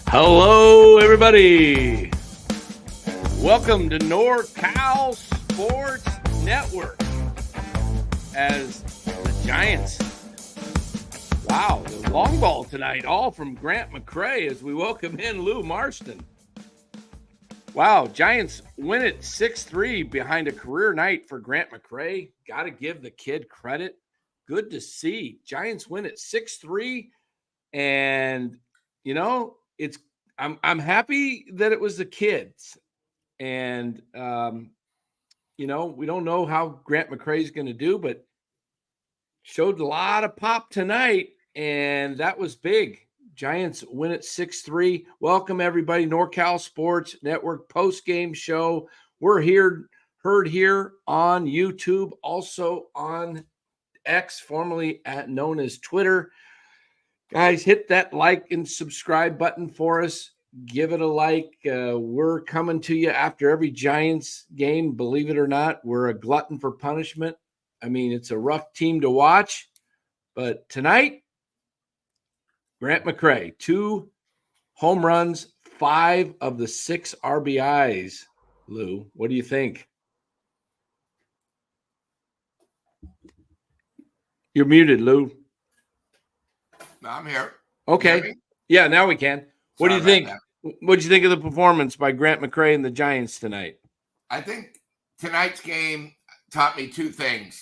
Hello, everybody. Welcome to NorCal Sports Network. As the Giants, wow, the long ball tonight, all from Grant McCray as we welcome in Lou Marston. Wow, Giants win it 6-3 behind a career night for Grant McCray. Got to give the kid credit. Good to see. Giants win it 6-3, and you know, I'm happy that it was the kids, and we don't know how Grant McCray is going to do, but showed a lot of pop tonight, and that was big. Giants win it 6-3. Welcome everybody, NorCal Sports Network postgame show. We're heard here on YouTube, also on X, formerly known as Twitter. Guys, hit that like and subscribe button for us. Give it a like. We're coming to you after every Giants game. Believe it or not, we're a glutton for punishment. I mean, it's a rough team to watch. But tonight, Grant McCray, 2 home runs, 5 of the 6 RBIs. Lou, what do you think? You're muted, Lou. No, I'm here. Okay. Yeah, now we can. What do you think? What did you think of the performance by Grant McCray and the Giants tonight? I think tonight's game taught me 2 things.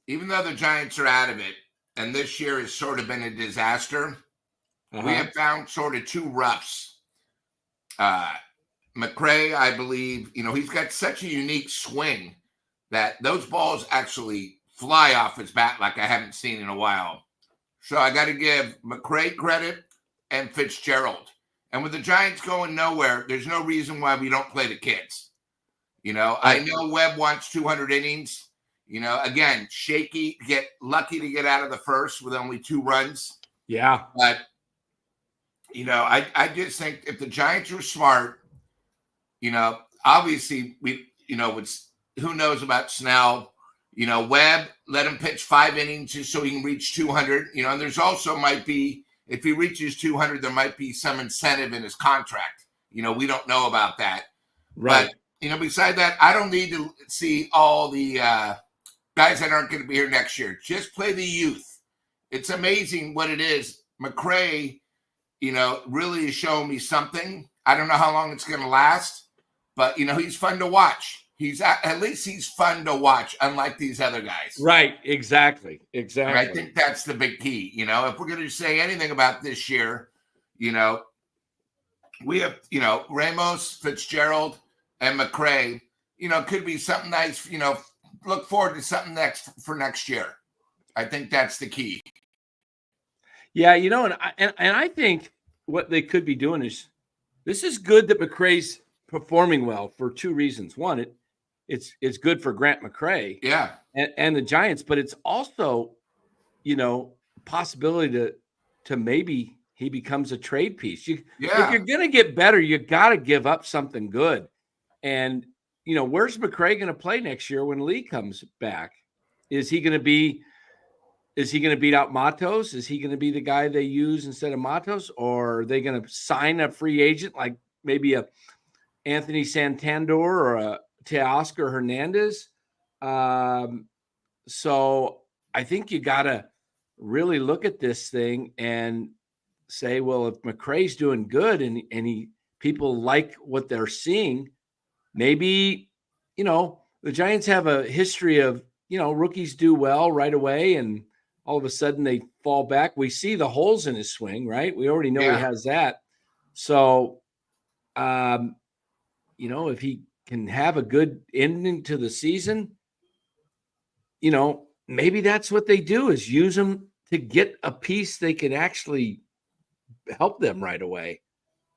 Even though the Giants are out of it, and this year has sort of been a disaster, we have found sort of 2 roughs. McCray, I believe, he's got such a unique swing that those balls actually fly off his bat like I haven't seen in a while. So I got to give McCray credit and Fitzgerald. And with the Giants going nowhere, there's no reason why we don't play the kids. I know Webb wants 200 innings. Again, shaky, get lucky to get out of the first with only 2 runs. Yeah. But, I just think if the Giants were smart, obviously who knows about Snell. Webb, let him pitch 5 innings just so he can reach 200. And there's also might be, if he reaches 200, there might be some incentive in his contract. We don't know about that. Right. But, beside that, I don't need to see all the guys that aren't going to be here next year. Just play the youth. It's amazing what it is. McCray, really is showing me something. I don't know how long it's going to last, but, he's fun to watch. At least he's fun to watch, unlike these other guys. Right. Exactly. And I think that's the big key. If we're going to say anything about this year, we have, Ramos, Fitzgerald, and McCray, could be something nice, look forward to something next year. I think that's the key. Yeah. And I think what they could be doing is, this is good that McCray's performing well for 2 reasons. One, it's good for Grant McCray, and the Giants, but it's also, possibility to maybe he becomes a trade piece. If you're gonna get better, you got to give up something good. And where's McCray going to play next year when Lee comes back? Is he going to beat out Matos? Is he going to be the guy they use instead of Matos, or are they going to sign a free agent like maybe a Anthony Santander or a Teoscar Hernandez? So I think you got to really look at this thing and say, well, if McCray's doing good and people like what they're seeing, maybe, the Giants have a history of, rookies do well right away and all of a sudden they fall back. We see the holes in his swing, right? We already know he has that. So, if he can have a good ending to the season, maybe that's what they do, is use him to get a piece they can actually help them right away.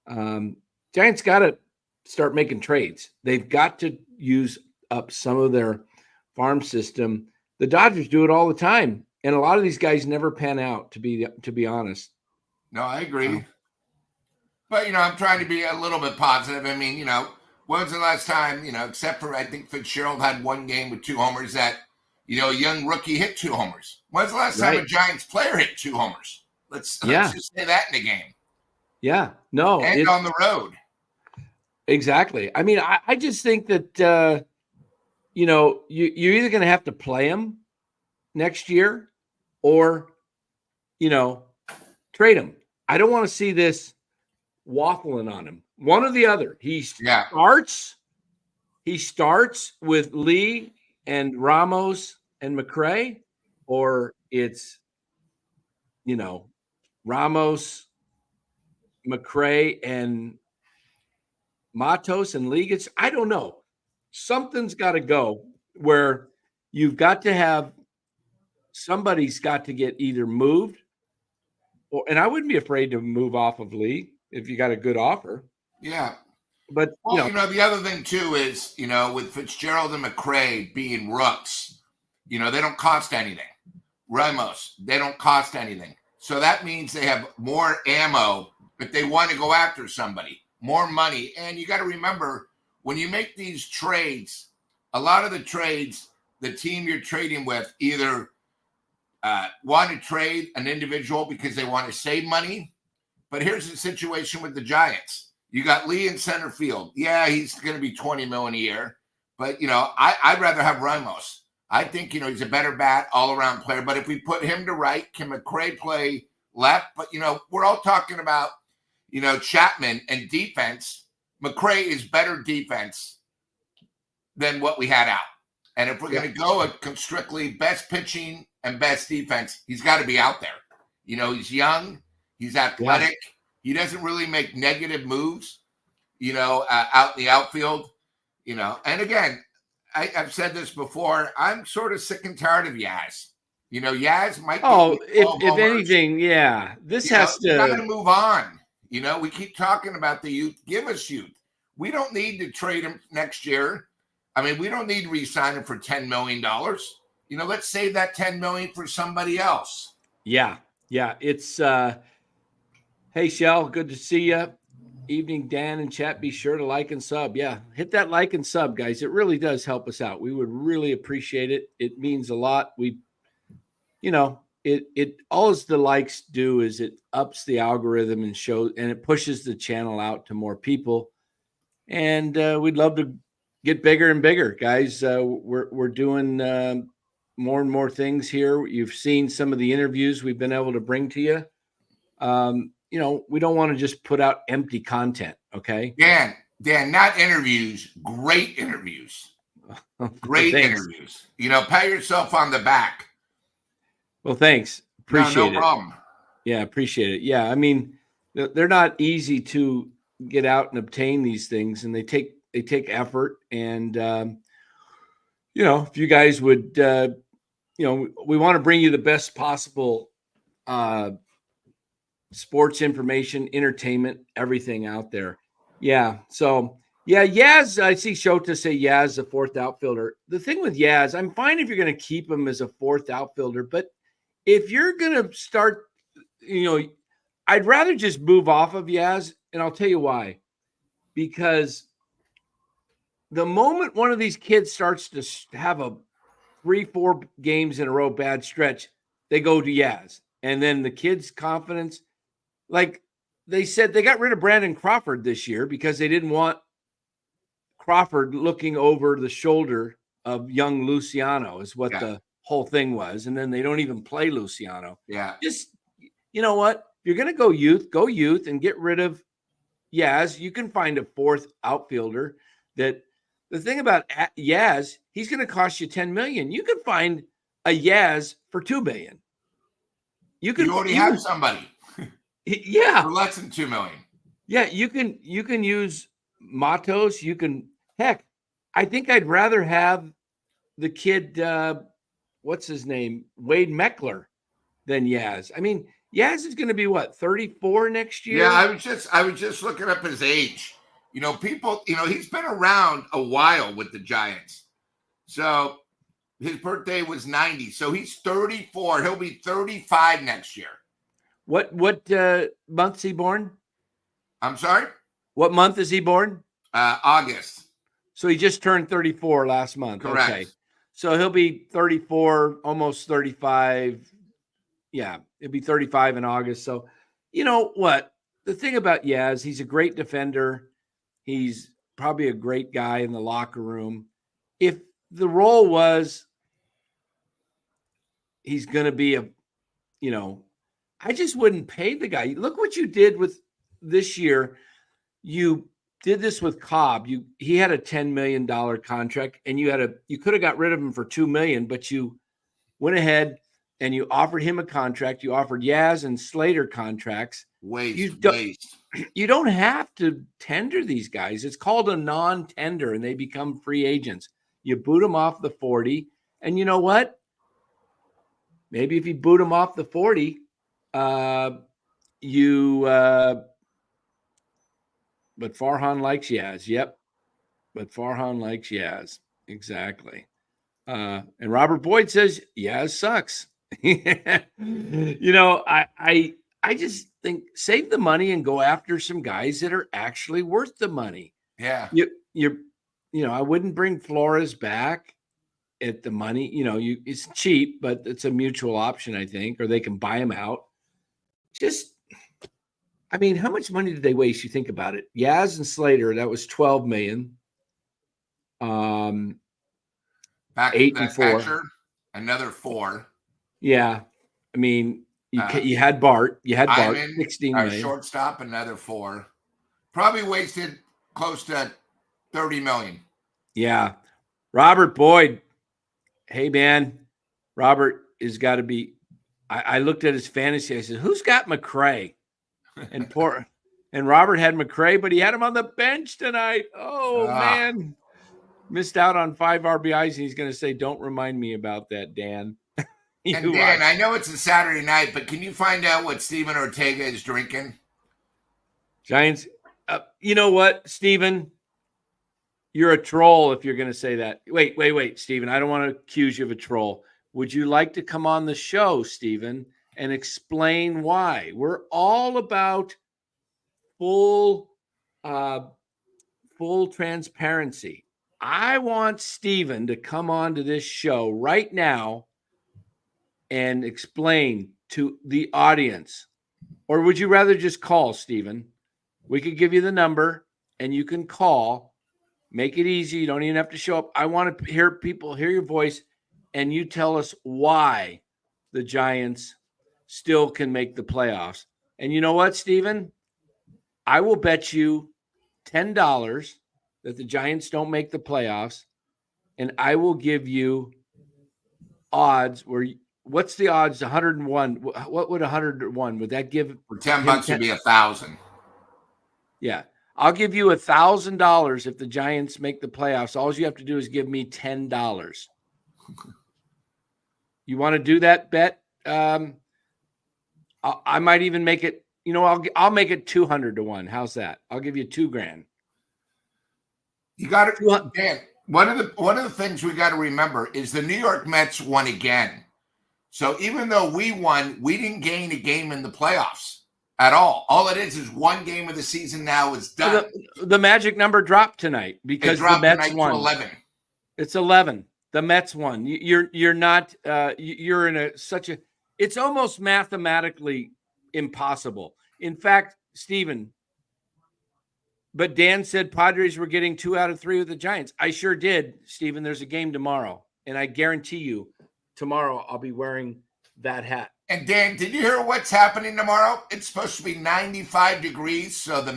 Giants got to start making trades. They've got to use up some of their farm system. The Dodgers do it all the time, and a lot of these guys never pan out, to be honest. No, I agree. But, I'm trying to be a little bit positive. I mean, when was the last time, except for I think Fitzgerald had 1 game with 2 homers that, a young rookie hit 2 homers. When's the last time a Giants player hit 2 homers? Let's just say that in the game. Yeah. No, and on the road. Exactly. I mean, I just think that, you're either going to have to play him next year or, trade him. I don't want to see this waffling on him. One or the other. He starts with Lee and Ramos and McCray, or it's, Ramos, McCray, and Matos and Ligas. I don't know. Something's got to go where you've got to have somebody's got to get either moved and I wouldn't be afraid to move off of Lee if you got a good offer. Yeah. But well, the other thing too is, with Fitzgerald and McCray being rooks, they don't cost anything. Ramos, they don't cost anything. So that means they have more ammo if they want to go after somebody, more money. And you got to remember, when you make these trades, a lot of the trades, the team you're trading with either want to trade an individual because they want to save money. But here's the situation with the Giants. You got Lee in center field. Yeah, he's going to be $20 million a year. But, I'd rather have Ramos. I think, he's a better bat, all-around player. But if we put him to right, can McCray play left? But, we're all talking about, Chapman and defense. McCray is better defense than what we had out. And if we're going to go at strictly best pitching and best defense, he's got to be out there. He's young. He's athletic. Yeah. He doesn't really make negative moves, out in the outfield, And again, I've said this before. I'm sort of sick and tired of Yaz. Yaz might. Oh, if anything, yeah. This has to. We got to move on. We keep talking about the youth. Give us youth. We don't need to trade him next year. I mean, we don't need to re-sign him for $10 million. Let's save that $10 million for somebody else. Yeah. It's hey, Shell, good to see you. Evening, Dan and chat. Be sure to like and sub. Yeah, hit that like and sub, guys. It really does help us out. We would really appreciate it. It means a lot. It all the likes do is it ups the algorithm and it pushes the channel out to more people. And we'd love to get bigger and bigger, guys. We're doing more and more things here. You've seen some of the interviews we've been able to bring to you. We don't want to just put out empty content. Okay. Dan, not interviews, great interviews. Great interviews. Pat yourself on the back. Well, thanks. Appreciate it. No problem. Yeah, appreciate it. Yeah. I mean, they're not easy to get out and obtain these things, and they take effort. And, if you guys would, we want to bring you the best possible sports information, entertainment, everything out there. Yeah. So, yeah, Yaz, I see Shota say Yaz, the fourth outfielder. The thing with Yaz, I'm fine if you're going to keep him as a fourth outfielder, but if you're going to start, I'd rather just move off of Yaz, and I'll tell you why. Because the moment one of these kids starts to have a 3-4 games in a row bad stretch, they go to Yaz. And then the kid's confidence, like they said, they got rid of Brandon Crawford this year because they didn't want Crawford looking over the shoulder of young Luciano is what the whole thing was. And then they don't even play Luciano. Yeah. Just, you know what? If you're going to go youth and get rid of Yaz. You can find a fourth outfielder that the thing about Yaz, he's going to cost you $10 million. You can find a Yaz for $2 billion. You already have somebody. Yeah. For less than $2 million. Yeah. You can use Matos. I think I'd rather have the kid, what's his name? Wade Meckler than Yaz. I mean, Yaz is going to be what, 34 next year? Yeah, I was just looking up his age. People, he's been around a while with the Giants. So his birthday was 90. So he's 34. He'll be 35 next year. What month is he born? I'm sorry? What month is he born? August. So he just turned 34 last month. Correct. Okay. So he'll be 34, almost 35. Yeah, it'll be 35 in August. So, you know what? the thing about Yaz, he's a great defender. He's probably a great guy in the locker room. If the role was he's going to be I just wouldn't pay the guy. Look what you did with this year. You did this with Cobb. He had a $10 million contract, and you could have got rid of him for $2 million, but you went ahead and you offered him a contract. You offered Yaz and Slater contracts. Waste. You don't have to tender these guys. It's called a non-tender, and they become free agents. You boot them off the 40, and you know what? Maybe if you boot them off the 40, but Farhan likes Yaz. Yep. But Farhan likes Yaz. Exactly. And Robert Boyd says Yaz sucks. I just think save the money and go after some guys that are actually worth the money. Yeah. I wouldn't bring Flores back at the money. It's cheap, but it's a mutual option, I think, or they can buy him out. How much money did they waste? You think about it. Yaz and Slater, that was $12 million. Back 8 and 4. Catcher, another 4. Yeah. You had Bart. You had Bart, Iman, 16 our million. Shortstop, another 4. Probably wasted close to $30 million. Yeah. Robert Boyd. Hey, man. Robert has got to be. I looked at his fantasy. I said, who's got McCray? And Robert had McCray, but he had him on the bench tonight. Oh, man. Missed out on 5 RBIs, and he's going to say, don't remind me about that, Dan. And Dan, I know it's a Saturday night, but can you find out what Steven Ortega is drinking? Giants. You know what, Steven? You're a troll if you're going to say that. Wait, Steven. I don't want to accuse you of a troll. Would you like to come on the show, Steven, and explain why? We're all about full transparency. I want Steven to come on to this show right now and explain to the audience. Or would you rather just call, Steven? We could give you the number and you can call. Make it easy. You don't even have to show up. I want to hear your voice, and you tell us why the Giants still can make the playoffs. And you know what, Steven? I will bet you $10 that the Giants don't make the playoffs, and I will give you odds where what's the odds? 101. What would 101? Would that give for $10 would be 1,000? Yeah. I'll give you $1,000 if the Giants make the playoffs. All you have to do is give me $10. You want to do that bet? I might even make it. I'll make it 200 to 1. How's that? I'll give you $2,000. You got it, Dan. One of the things we got to remember is the New York Mets won again. So even though we won, we didn't gain a game in the playoffs at all. All it is one game of the season now is done. The magic number dropped tonight because the Mets won. 11. It's 11. The Mets won. You're not. You're in it's almost mathematically impossible. In fact, Steven. But Dan said Padres were getting 2 out of 3 with the Giants. I sure did, Steven. There's a game tomorrow, and I guarantee you, tomorrow I'll be wearing that hat. And Dan, did you hear what's happening tomorrow? It's supposed to be 95 degrees. So the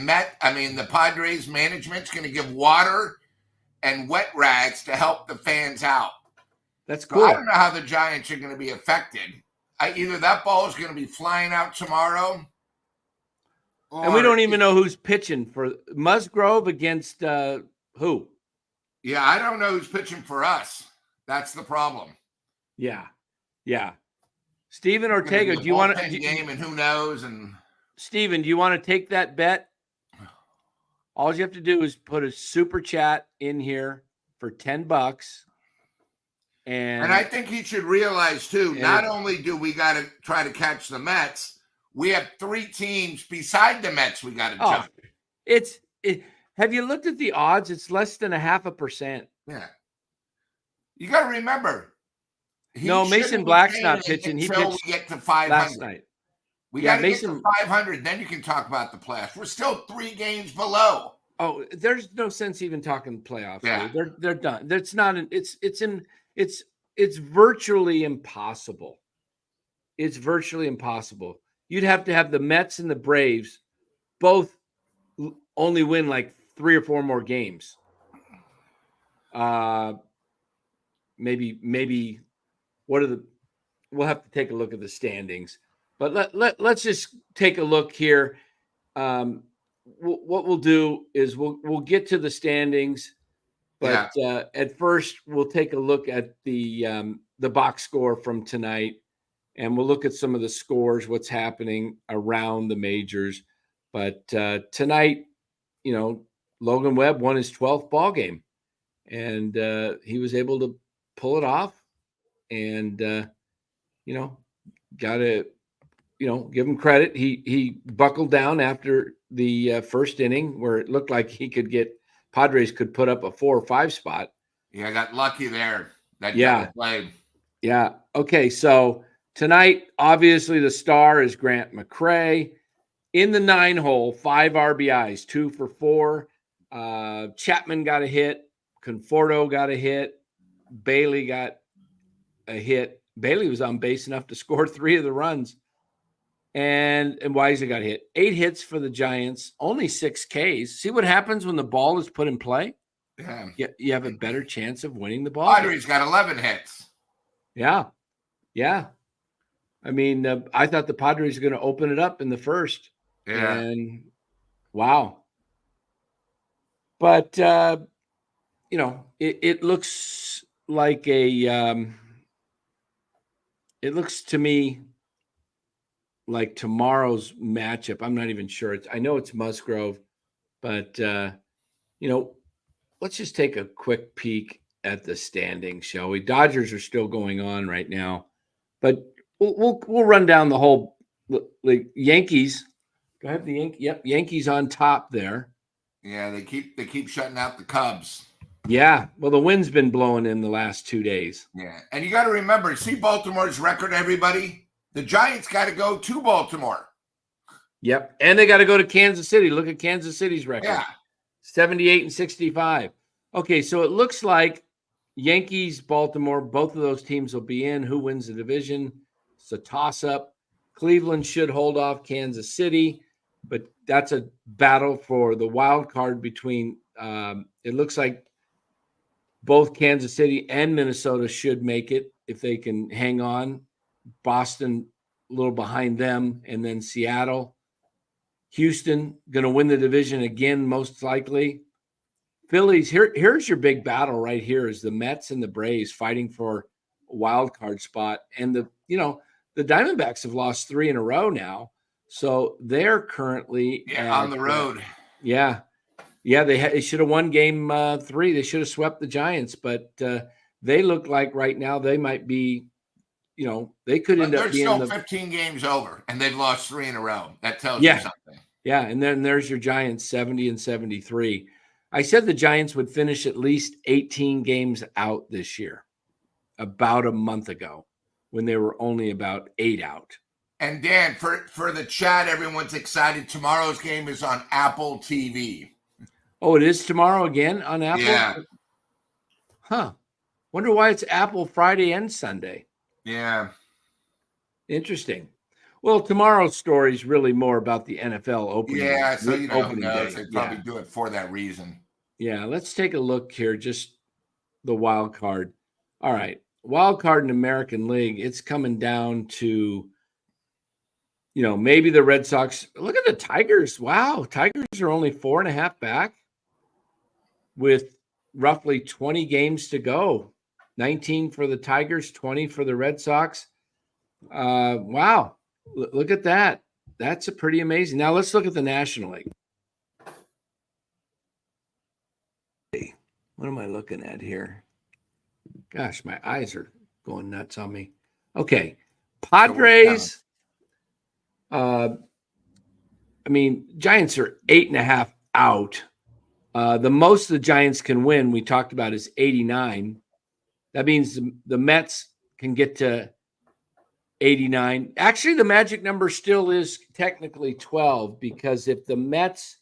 Padres management's going to give water and wet rags to help the fans out. That's cool. So I don't know how the Giants are going to be affected. Either that ball is going to be flying out tomorrow. And we don't even know who's pitching for Musgrove against who? Yeah, I don't know who's pitching for us. That's the problem. Yeah. Steven Ortega, do you want to game and who knows? And Steven, do you want to take that bet? All you have to do is put a super chat in here for $10. And I think he should realize too, not only do we got to try to catch the Mets, we have 3 teams beside the Mets we got to jump. Have you looked at the odds? It's less than 0.5%. Yeah. You got to remember. No, Mason Black's not pitching. He pitched we get to 500 last night. We got to get to 500, then you can talk about the playoffs. We're still 3 games below. Oh, there's no sense even talking playoffs. Yeah. They're done. That's not it's virtually impossible. It's virtually impossible. You'd have to have the Mets and the Braves both only win like 3 or 4 more games. Maybe we'll have to take a look at the standings. But let's just take a look here. What we'll do is we'll get to the standings, but at first we'll take a look at the box score from tonight, and we'll look at some of the scores, what's happening around the majors. But tonight, Logan Webb won his 12th ball game, and he was able to pull it off, and got to give him credit. He buckled down after the first inning where it looked like he could get Padres could put up a 4 or 5 spot. Yeah, I got lucky there. That play. Yeah. Okay. So tonight, obviously, the star is Grant McCray in the 9-hole, 5 RBIs, 2 for 4. Chapman got a hit. Conforto got a hit. Bailey got a hit. Bailey was on base enough to score 3 of the runs. And Weiser got hit. 8 hits for the Giants, only 6 Ks. See what happens when the ball is put in play? Yeah. You have a better chance of winning the ball. Padres got 11 hits. Yeah. I mean, I thought the Padres were going to open it up in the first. Yeah. And wow. But, it looks like it looks to me like tomorrow's matchup. I'm not even sure. I know it's Musgrove, but, let's just take a quick peek at the standings, shall we? Dodgers are still going on right now, but we'll run down the whole Yankees. Do I have the Yankees? Yep, Yankees on top there. Yeah, they keep shutting out the Cubs. Yeah, well, the wind's been blowing in the last 2 days. Yeah, and you got to remember, see Baltimore's record, everybody? The Giants got to go to Baltimore. Yep, and they got to go to Kansas City. Look at Kansas City's record. Yeah. 78 and 65. Okay, so it looks like Yankees, Baltimore, both of those teams will be in. Who wins the division? It's a toss-up. Cleveland should hold off Kansas City, but that's a battle for the wild card between it looks like both Kansas City and Minnesota should make it if they can hang on. Boston a little behind them, and then Seattle. Houston going to win the division again, most likely. Phillies, here's your big battle right here is the Mets and the Braves fighting for a wild card spot. And the Diamondbacks have lost 3 in a row now. So they're currently on the road. Yeah, they should have won game 3. They should have swept the Giants, but they look like right now they might be, they could end up being still 15 games over, and they've lost 3 in a row. That tells you something. Yeah, and then there's your Giants, 70 and 73. I said the Giants would finish at least 18 games out this year, about a month ago, when they were only about 8 out. And Dan, for the chat, everyone's excited. Tomorrow's game is on Apple TV. Oh, it is tomorrow again on Apple? Yeah. Huh. Wonder why it's Apple Friday and Sunday. Yeah. Interesting. Well, tomorrow's story is really more about the NFL opening. Yeah, so who knows? Day. They probably do it for that reason. Yeah, let's take a look here. Just the wild card. All right. Wild card in American League. It's coming down to, maybe the Red Sox. Look at the Tigers. Wow. Tigers are only 4.5 back with roughly 20 games to go. 19 for the Tigers, 20 for the Red Sox. Wow. Look at that. That's a pretty amazing. Now let's look at the National League. What am I looking at here? Gosh, my eyes are going nuts on me. Okay. Padres. Giants are 8.5 out. The most the Giants can win, we talked about, is 89. That means the Mets can get to 89. Actually, the magic number still is technically 12 because if the Mets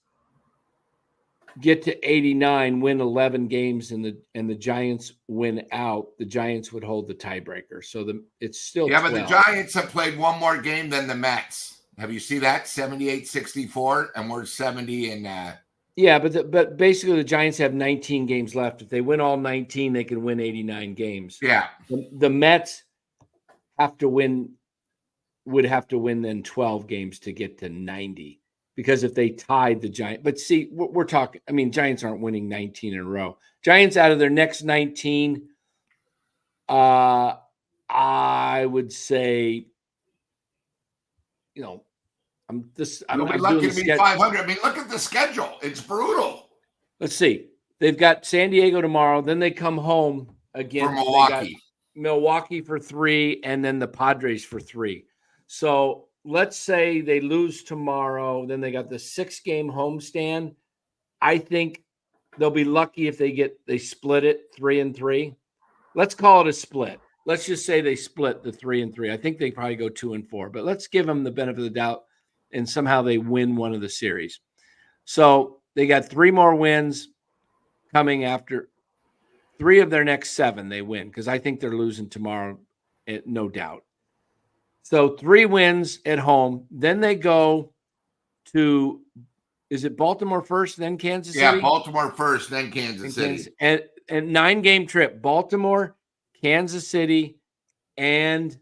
get to 89, win 11 games, and the Giants win out, the Giants would hold the tiebreaker. So it's still 12. But the Giants have played one more game than the Mets. Have you seen that? 78-64, and we're 70 and yeah, but basically the Giants have 19 games left. If they win all 19, they can win 89 games. Yeah. The Mets would have to win then 12 games to get to 90. Because if they tied the Giants, but see, we're talking, I mean, Giants aren't winning 19 in a row. Giants out of their next 19, I would say, I'm lucky to be 500. I mean, look at the schedule. It's brutal. Let's see. They've got San Diego tomorrow. Then they come home again. For Milwaukee. Milwaukee for 3, and then the Padres for 3. So let's say they lose tomorrow. Then they got the 6-game homestand. I think they'll be lucky if they split it 3-3. Let's call it a split. Let's just say they split the 3-3. I think they probably go 2-4, but let's give them the benefit of the doubt and somehow they win one of the series. So they got 3 more wins coming after 3 of their next 7 they win because I think they're losing tomorrow, no doubt. So 3 wins at home. Then they go to, is it Baltimore first, then Kansas City? Yeah, Baltimore first, then Kansas City. And 9-game trip, Baltimore, Kansas City, and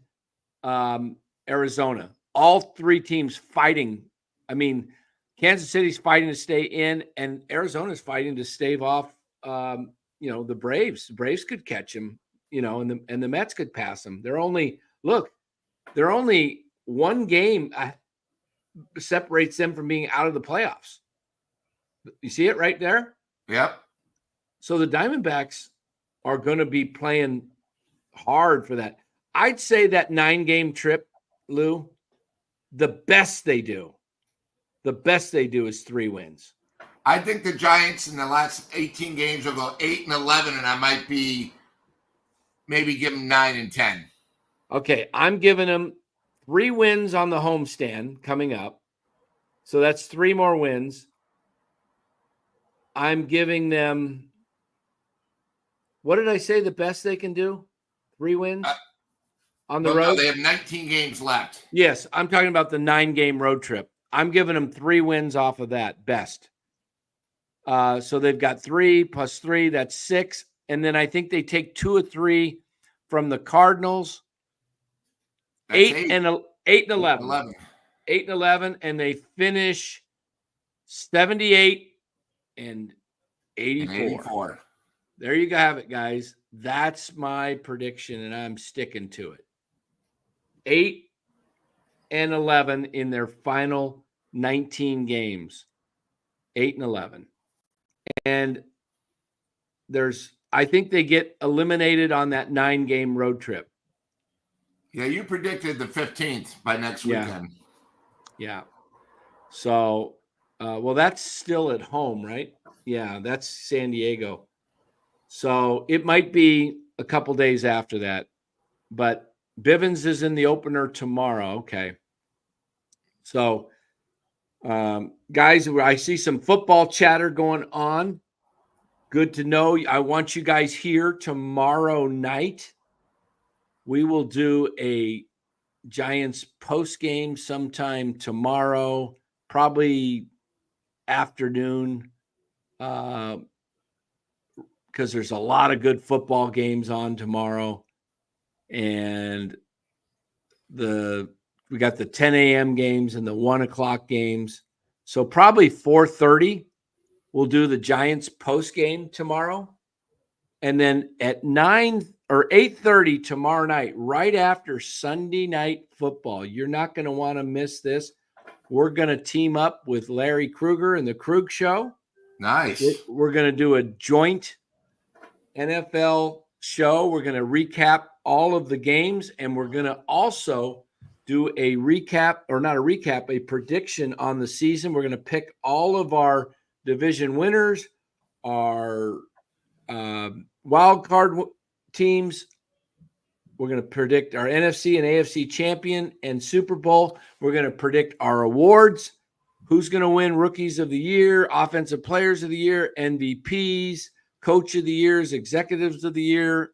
Arizona. All 3 teams fighting. I mean, Kansas City's fighting to stay in, and Arizona's fighting to stave off, the Braves. The Braves could catch them, and the Mets could pass them. They're only 1 game separates them from being out of the playoffs. You see it right there? Yep. So the Diamondbacks are going to be playing hard for that. I'd say that 9-game trip, Lou, the best they do is 3 wins. I think the Giants in the last 18 games will go 8-11, and I might be maybe give them 9-10. Okay, I'm giving them 3 wins on the homestand coming up. So that's 3 more wins. I'm giving them, what did I say the best they can do? 3 wins on the road? No, they have 19 games left. Yes, I'm talking about the 9-game road trip. I'm giving them 3 wins off of that, best. So they've got 3 plus 3, that's 6. And then I think they take 2 or 3 from the Cardinals. 8 and 11. 8 and 11, and they finish 78 and 84. There you have it, guys. That's my prediction, and I'm sticking to it. 8 and 11 in their final 19 games. 8 and 11. And I think they get eliminated on that 9-game road trip. Yeah, you predicted the 15th by next weekend. Yeah. So, that's still at home, right? Yeah, that's San Diego. So it might be a couple days after that. But Bivens is in the opener tomorrow. Okay. So, guys, I see some football chatter going on. Good to know. I want you guys here tomorrow night. We will do a Giants post-game sometime tomorrow, probably afternoon, because there's a lot of good football games on tomorrow. And we got the 10 a.m. games and the 1 o'clock games. So probably 4:30, we'll do the Giants post-game tomorrow. And then at 9 or 8:30 tomorrow night, right after Sunday night football, you're not going to want to miss this. We're going to team up with Larry Krueger and the Krug Show. Nice. We're going to do a joint NFL show. We're going to recap all of the games, and we're going to also do a recap, or not a recap, a prediction on the season. We're going to pick all of our division winners, our wild card teams, We're going to predict our NFC and AFC champion and Super Bowl. We're going to predict our awards. Who's going to win Rookies of the Year, Offensive Players of the Year, MVPs, Coach of the Years, Executives of the Year.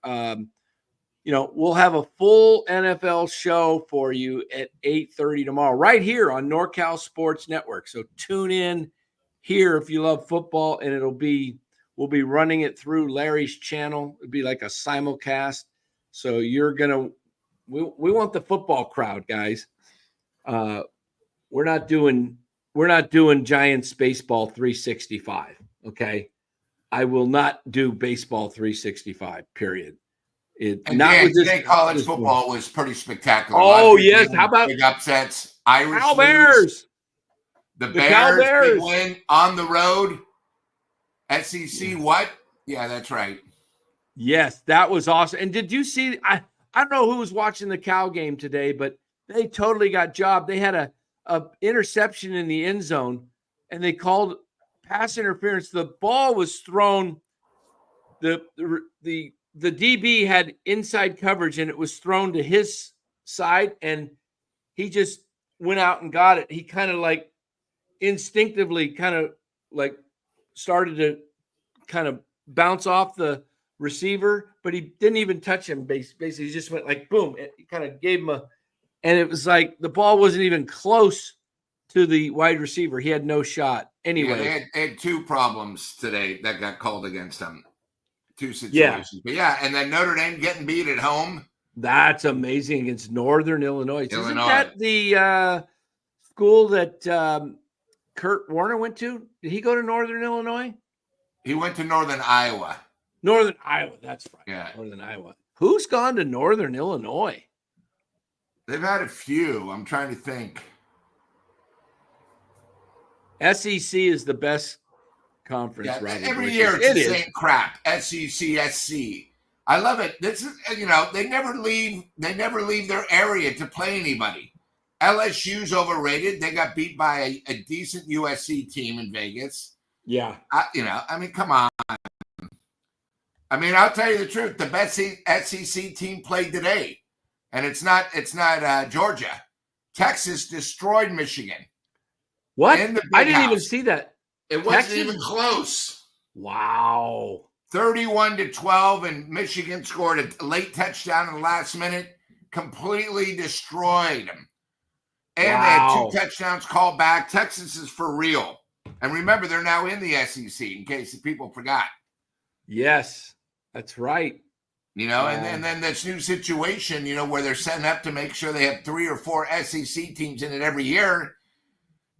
We'll have a full NFL show for you at 8:30 tomorrow, right here on NorCal Sports Network. So tune in here if you love football, and we'll be running it through Larry's channel. It'll be like a simulcast. So we want the football crowd, guys. We're not doing Giants baseball 365. Okay. I will not do baseball 365, period. Today college football was pretty spectacular. Oh, yes. How about big upsets? Irish Cal Bears. The Bears big win on the road. SEC what? Yeah, that's right. Yes, that was awesome. And did you see I don't know who was watching the Cal game today, but they totally got jobbed. They had a interception in the end zone, and they called pass interference. The ball was thrown. The DB had inside coverage, and it was thrown to his side, and he just went out and got it. He kind of like instinctively started to kind of bounce off the receiver, but he didn't even touch him. Basically, he just went like boom. He kind of gave him and it was like the ball wasn't even close to the wide receiver. He had no shot. Anyway, yeah, they had two problems today that got called against them. Two situations. But and then Notre Dame getting beat at home. That's amazing against Northern Illinois. Isn't that the school that Kurt Warner went to? Did he go to Northern Illinois? He went to Northern Iowa. Northern Iowa, that's right. Yeah. Northern Iowa. Who's gone to Northern Illinois? They've had a few. I'm trying to think. SEC is the best conference. Every year it's the same crap. SEC, SC. I love it. This is, they never leave their area to play anybody. LSU's overrated. They got beat by a decent USC team in Vegas. Yeah. Come on. I'll tell you the truth. The best SEC team played today, and it's not Georgia. Texas destroyed Michigan. What? I didn't even see that. It wasn't even close. Wow. 31-12, and Michigan scored a late touchdown in the last minute, completely destroyed them. And they had 2 touchdowns called back. Texas is for real. And remember, they're now in the SEC, in case people forgot. Yes, that's right. And then this new situation, where they're setting up to make sure they have 3 or 4 SEC teams in it every year.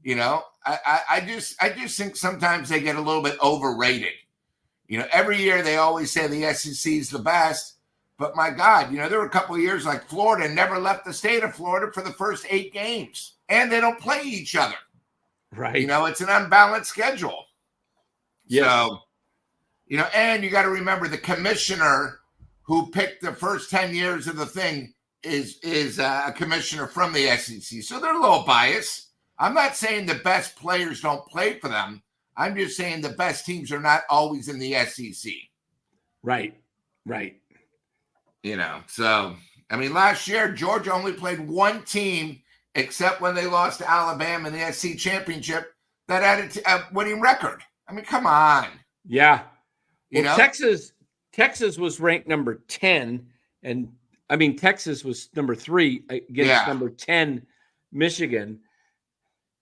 I just think sometimes they get a little bit overrated. Every year they always say the SEC is the best, but my God, there were a couple of years like Florida never left the state of Florida for the first 8 games, and they don't play each other. Right. It's an unbalanced schedule. Yes. So, and you got to remember the commissioner who picked the first 10 years of the thing is a commissioner from the SEC. So they're a little biased. I'm not saying the best players don't play for them. I'm just saying the best teams are not always in the SEC. Right. So, last year, Georgia only played 1 team, except when they lost to Alabama in the SEC championship, that had a winning record. Come on. Yeah. Texas was ranked number 10, and Texas was number 3 against number 10 Michigan.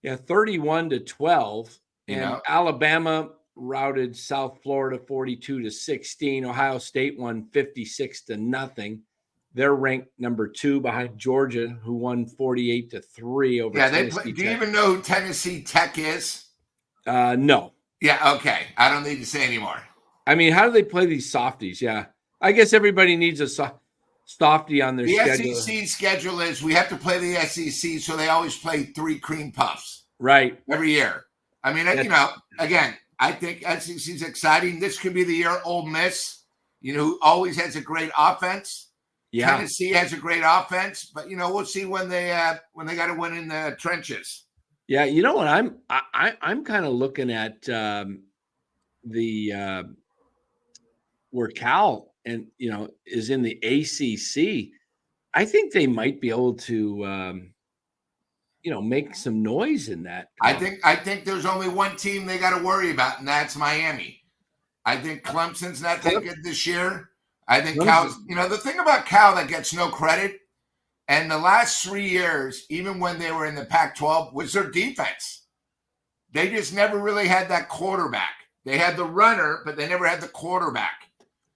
Yeah, 31-12, and Alabama routed South Florida 42-16. Ohio State won 56-0. They're ranked number 2 behind Georgia, who won 48-3 over Tennessee Tech. Do you even know who Tennessee Tech is? No. Yeah, okay. I don't need to say anymore. How do they play these softies? Yeah. I guess everybody needs a softie on their schedule. The SEC schedule is we have to play the SEC, so they always play 3 cream puffs. Right. Every year. Again, I think SEC is exciting. This could be the year Ole Miss, who always has a great offense. Yeah. Tennessee has a great offense, but we'll see when they got to win in the trenches. Yeah, you know what? I'm kind of looking at where Cal is in the ACC. I think they might be able to, make some noise in that. I think there's only one team they got to worry about, and that's Miami. I think Clemson's not that good this year. I think Cal's, the thing about Cal that gets no credit, and the last 3 years, even when they were in the Pac-12, was their defense. They just never really had that quarterback. They had the runner, but they never had the quarterback.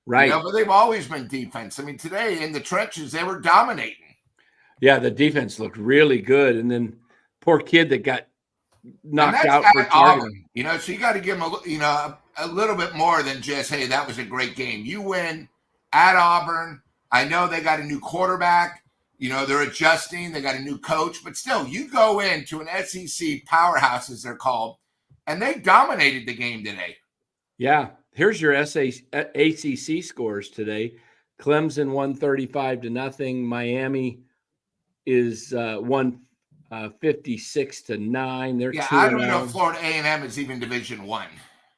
Right. But they've always been defense. I mean, today in the trenches, they were dominating. Yeah, the defense looked really good. And then poor kid that got knocked out for Auburn. So you got to give them a little bit more than just, hey, that was a great game. You win at Auburn. I know they got a new quarterback. They're adjusting. They got a new coach. But still, you go into an SEC powerhouse, as they're called, and they dominated the game today. Yeah. Here's your ACC scores today. Clemson 135-0. Miami is 156-9. They're 2-0. I don't know if Florida A&M is even Division I.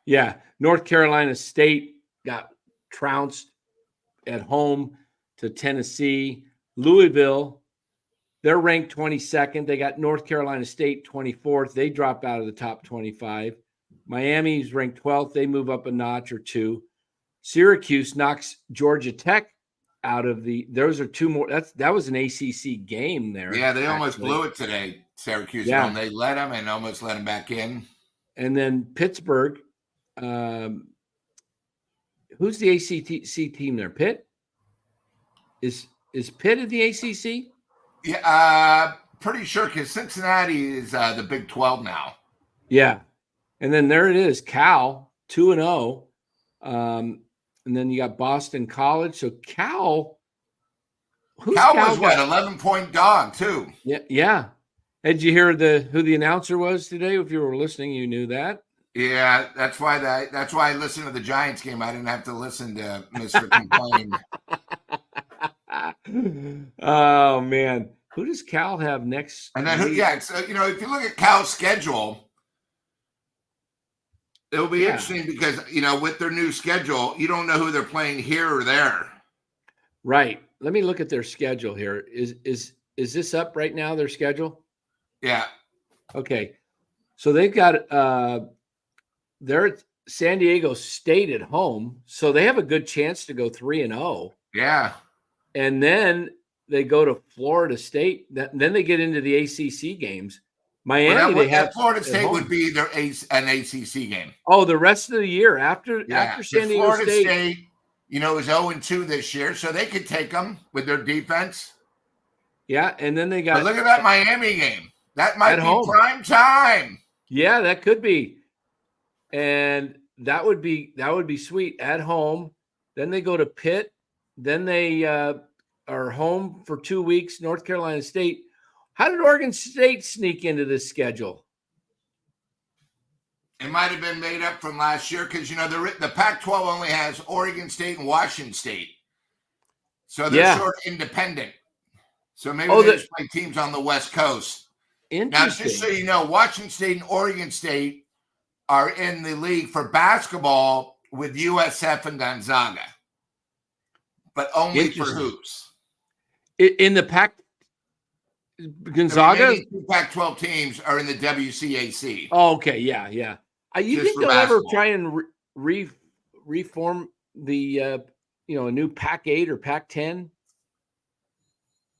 Yeah. North Carolina State got trounced at home to Tennessee. Louisville, they're ranked 22nd. They got North Carolina State 24th. They drop out of the top 25. Miami's ranked 12th. They move up a notch or two. Syracuse knocks Georgia Tech out of those are two more. That was an ACC game there. Yeah, they almost blew it today, Syracuse. Yeah. They let them and almost let them back in. And then Pittsburgh. Who's the ACC team there? Pitt? Is Pitt at the ACC? Yeah, pretty sure because Cincinnati is the Big 12 now. Yeah. And then there it is, Cal, 2-0. And then you got Boston College. So Cal was what, 11-point dog too. Yeah. Did you hear who the announcer was today? If you were listening, you knew that. Yeah, that's why I listened to the Giants game. I didn't have to listen to Mr. Complain. Oh man, who does Cal have next? And then so, if you look at Cal's schedule, it'll be interesting because with their new schedule, you don't know who they're playing here or there. Right. Let me look at their schedule here. Is this up right now? Their schedule? Yeah. Okay. So they've got they're at San Diego State at home, so they have a good chance to go 3-0. Yeah. And then they go to Florida State. Then they get into the ACC games. Miami, they have Florida State would be an ACC game. Oh, the rest of the year after San Diego Florida State, is 0-2 this year, so they could take them with their defense. Yeah, and then they got. But look at that Miami game. That might be prime time. Yeah, that could be, and that would be sweet at home. Then they go to Pitt. Then they are home for 2 weeks. North Carolina State. How did Oregon State sneak into this schedule? It might have been made up from last year because, the Pac-12 only has Oregon State and Washington State. So they're sort of independent. So maybe they just play teams on the West Coast. Now, just so you know, Washington State and Oregon State are in the league for basketball with USF and Gonzaga, but only for hoops. In the Gonzaga? The Pac-12 teams are in the WCAC. Oh, okay. Yeah. You think they'll ever try and reform the, a new Pac-8 or Pac-10?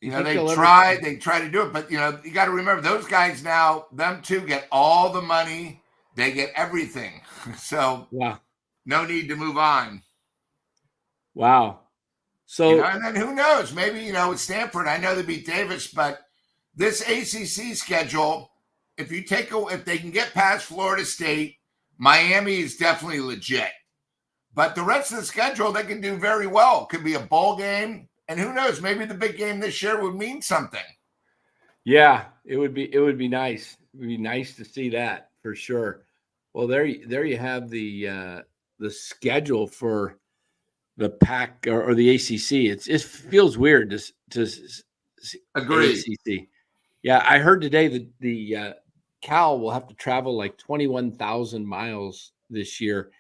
They try to do it, but, you got to remember those guys now, them two get all the money. They get everything. So no need to move on. Wow. So, and then who knows? Maybe, with Stanford, I know they beat Davis, but this ACC schedule, if they can get past Florida State, Miami is definitely legit. But the rest of the schedule, they can do very well. Could be a bowl game. And who knows? Maybe the big game this year would mean something. Yeah, it would be nice. It would be nice to see that for sure. Well, there you have the schedule for the Pac or the ACC. It feels weird to agree. ACC. Yeah, I heard today that the Cal will have to travel like 21,000 miles this year,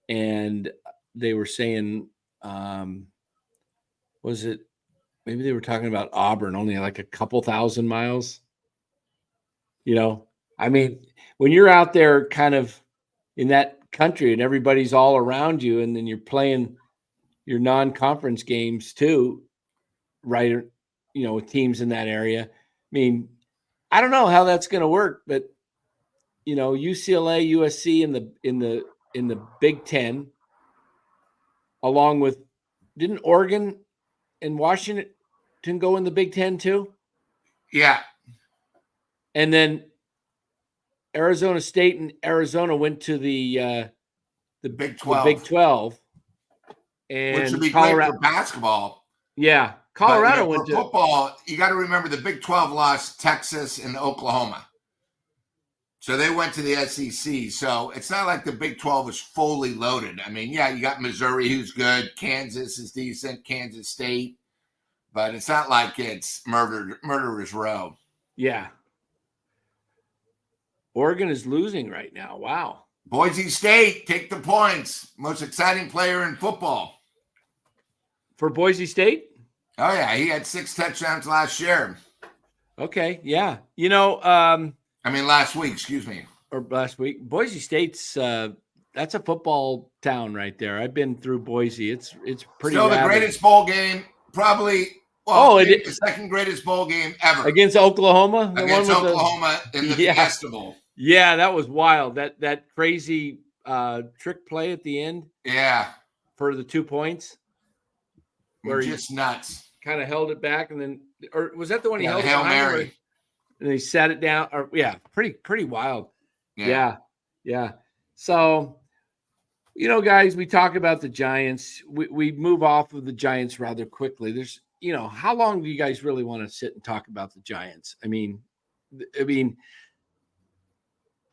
and they were saying, was it maybe they were talking about Auburn, only like a couple thousand miles. You know, I mean, when you're out there kind of in that country and everybody's all around you, and then you're playing your non-conference games too, right? You know, with teams in that area. I mean, I don't know how that's going to work, but you know, UCLA, USC in the Big Ten, along with didn't Oregon and Washington go in the Big Ten too? Yeah. And then Arizona State and Arizona went to the Big 12. The Big 12. And which would be Colorado, great for basketball. Yeah. Colorado went for to football. You got to remember the Big 12 lost Texas and Oklahoma. So they went to the SEC. So it's not like the Big 12 is fully loaded. I mean, yeah, you got Missouri, who's good. Kansas is decent. Kansas State. But it's not like it's murderer's row. Yeah. Oregon is losing right now. Wow. Boise State, take the points. Most exciting player in football. For Boise State? Oh, yeah. He had 6 touchdowns last year. Okay. Yeah. You know, last week, excuse me. Or last week. Boise State's that's a football town right there. I've been through Boise. It's pretty Still rabid. The greatest bowl game, probably. Well, the second greatest bowl game ever. Against Oklahoma? Against Oklahoma in the Fiesta Bowl. Yeah, that was wild. That crazy trick play at the end. Yeah. For the 2 points. Where just nuts. Kind of held it back, and then, or was that the one he held Hail Mary? And he sat it down. Or pretty wild. Yeah. So, you know, guys, we talk about the Giants. We move off of the Giants rather quickly. There's, you know, how long do you guys really want to sit and talk about the Giants? I mean,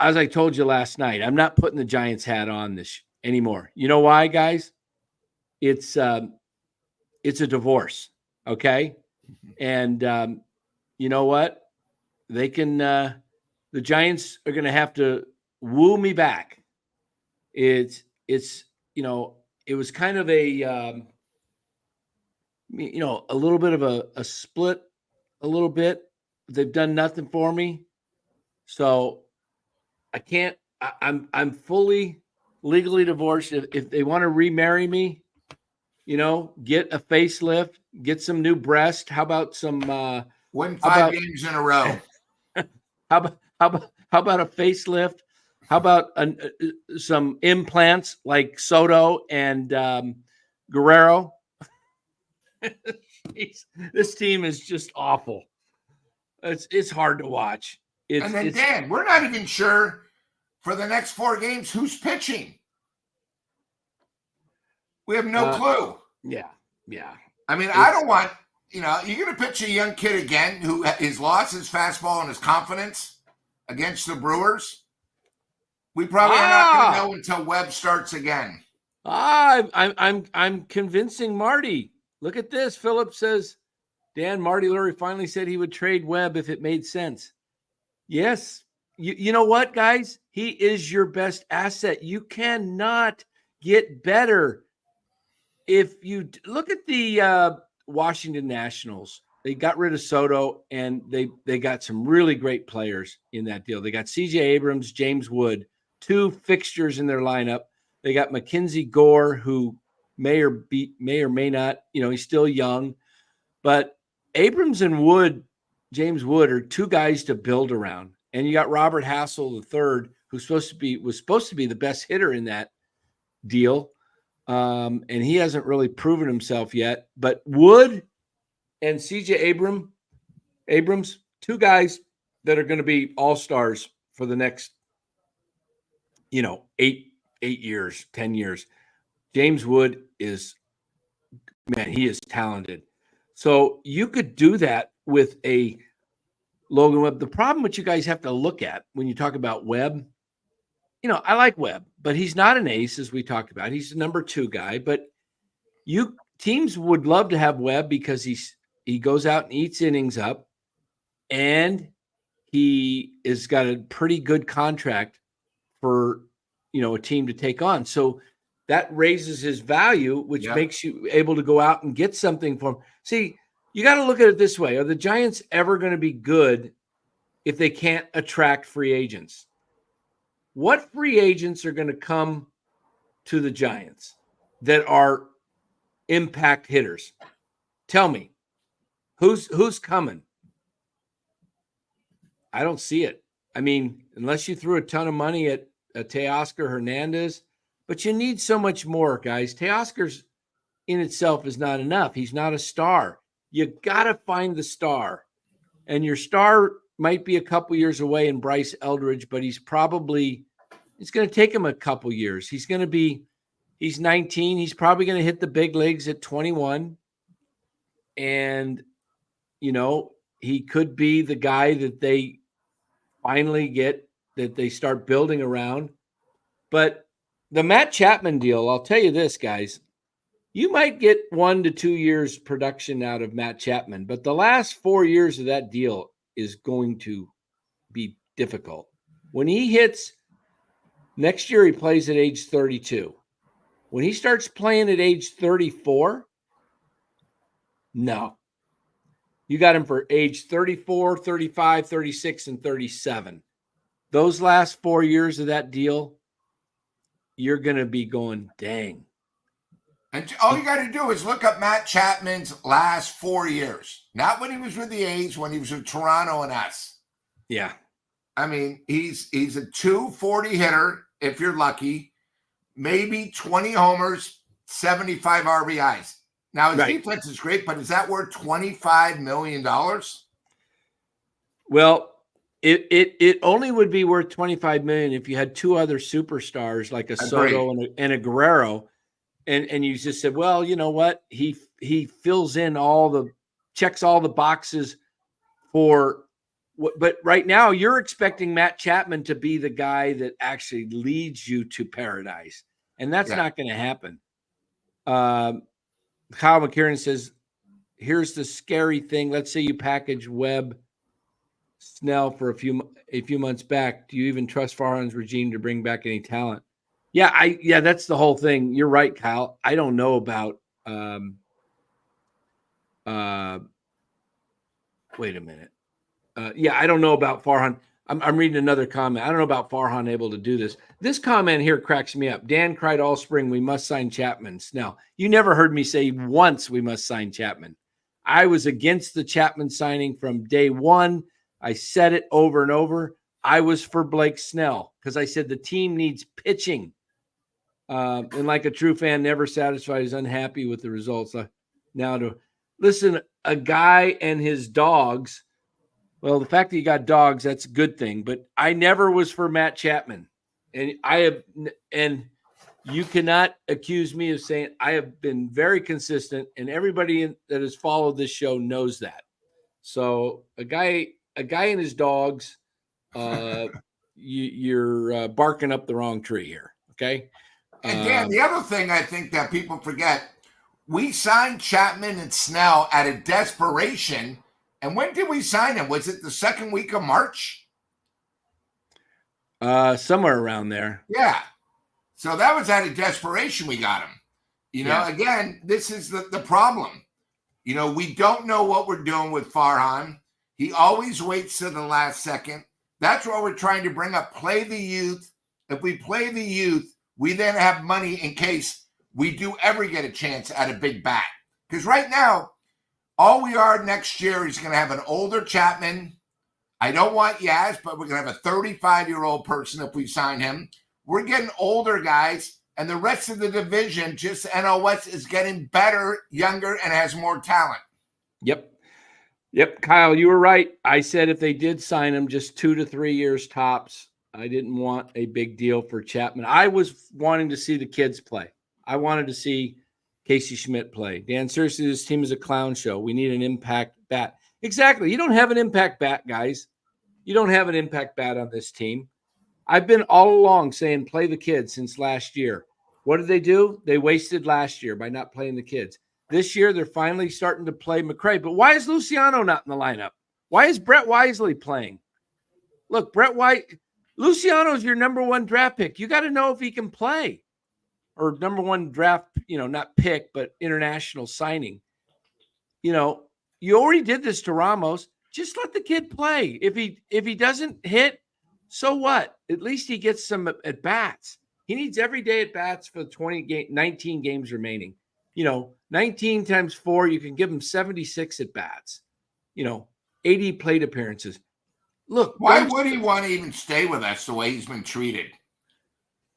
as I told you last night, I'm not putting the Giants hat on this anymore. You know why, guys? It's a divorce, okay? And you know what? They can. The Giants are going to have to woo me back. It's you know, it was kind of a you know, a little bit of a split, a little bit. They've done nothing for me, so I can't. I'm fully legally divorced. If they want to remarry me, you know, get a facelift, get some new breast. How about some win 5 games in a row? How about a facelift? How about some implants like Soto and Guerrero? This team is just awful. It's hard to watch. Dan, we're not even sure for the next 4 games who's pitching. We have no clue. Yeah. I mean, I don't want, you know, you're going to pitch a young kid again who has lost his fastball and his confidence against the Brewers. We probably are not going to know until Webb starts again. I'm convincing Marty. Look at this. Philip says, Dan, Marty Lurie finally said he would trade Webb if it made sense. Yes. You know what, guys? He is your best asset. You cannot get better. If you look at the Washington Nationals, they got rid of Soto, and they got some really great players in that deal. They got C.J. Abrams, James Wood, 2 fixtures in their lineup. They got Mackenzie Gore, who may or may not, you know, he's still young. But Abrams and Wood, James Wood, are 2 guys to build around. And you got Robert Hassel III, who's was supposed to be the best hitter in that deal. And he hasn't really proven himself yet. But Wood and C.J. Abrams, 2 guys that are going to be all-stars for the next, you know, 8 years, 10 years. James Wood is, man, he is talented. So you could do that with a Logan Webb. The problem which you guys have to look at when you talk about Webb, you know, I like Webb, but he's not an ace, as we talked about. He's the number 2 guy, but teams would love to have Webb because he goes out and eats innings up, and he has got a pretty good contract for, you know, a team to take on. So that raises his value, which makes you able to go out and get something for him. See, you got to look at it this way. Are the Giants ever going to be good if they can't attract free agents? What free agents are going to come to the Giants that are impact hitters? Tell me, who's coming? I don't see it. I mean, unless you threw a ton of money at Teoscar Hernandez, but you need so much more, guys. Teoscar's in itself is not enough. He's not a star. You got to find the star. And your star might be a couple years away in Bryce Eldridge, but it's going to take him a couple years. He's 19. He's probably going to hit the big leagues at 21. And, he could be the guy that they finally get, that they start building around. But the Matt Chapman deal, I'll tell you this, guys, you might get 1 to 2 years production out of Matt Chapman, but the last 4 years of that deal is going to be difficult. When he hits next year, he plays at age 32. When he starts playing at age 34, no. You got him for age 34, 35, 36, and 37. Those last 4 years of that deal, you're going to be going, dang. And all you got to do is look up Matt Chapman's last 4 years. Not when he was with the A's, when he was with Toronto and us. Yeah. I mean, he's a 240 hitter, if you're lucky. Maybe 20 homers, 75 RBIs. Now, his defense is great, but is that worth $25 million? Well, it only would be worth $25 million if you had two other superstars like a Soto and a Guerrero, and you just said, well, you know what? He fills in checks all the boxes for. But right now, you're expecting Matt Chapman to be the guy that actually leads you to paradise, and that's not going to happen. Kyle McCarron says, here's the scary thing. Let's say you package Webb, Snell for a few months back. Do you even trust Farhan's regime to bring back any talent? Yeah, that's the whole thing. You're right, Kyle. I don't know about wait a minute. I don't know about Farhan. I'm reading another comment. I don't know about Farhan able to do this. This comment here cracks me up. Dan cried all spring, we must sign Chapman. Snell, you never heard me say once we must sign Chapman. I was against the Chapman signing from day one. I said it over and over. I was for Blake Snell because I said the team needs pitching. And like a true fan, never satisfied, is unhappy with the results. Now to listen, a guy and his dogs. Well, the fact that you got dogs, that's a good thing. But I never was for Matt Chapman. And you cannot accuse me of saying I have been very consistent, and everybody that has followed this show knows that. So a guy and his dogs, you're barking up the wrong tree here. Okay. And Dan, the other thing I think that people forget, we signed Chapman and Snell out of desperation. And when did we sign him? Was it the second week of March? Somewhere around there. Yeah. So that was out of desperation we got him. Again, this is the problem. We don't know what we're doing with Farhan. He always waits to the last second. That's what we're trying to bring up. Play the youth. If we play the youth, we then have money in case we do ever get a chance at a big bat. Because right now, all we are next year is going to have an older Chapman. I don't want Yaz, but we're going to have a 35-year-old person if we sign him. We're getting older guys, and the rest of the division, just NL West, is getting better, younger, and has more talent. Yep, Kyle, you were right. I said if they did sign him, just 2 to 3 years tops. I didn't want a big deal for Chapman. I was wanting to see the kids play. I wanted to see Casey Schmidt play. Dan, seriously, this team is a clown show. We need an impact bat. Exactly. You don't have an impact bat, guys. You don't have an impact bat on this team. I've been all along saying play the kids since last year. What did they do? They wasted last year by not playing the kids. This year, they're finally starting to play McCray. But why is Luciano not in the lineup? Why is Brett Wisely playing? Look, Luciano's your number one draft pick. You got to know if he can play. Or number one draft, not pick, but international signing. you already did this to Ramos. Just let the kid play. If he doesn't hit, so what? At least he gets some at bats. He needs every day at bats for the 19 games remaining. 19 times 4, you can give him 76 at bats. 80 plate appearances. Look, why would he want to even stay with us the way he's been treated?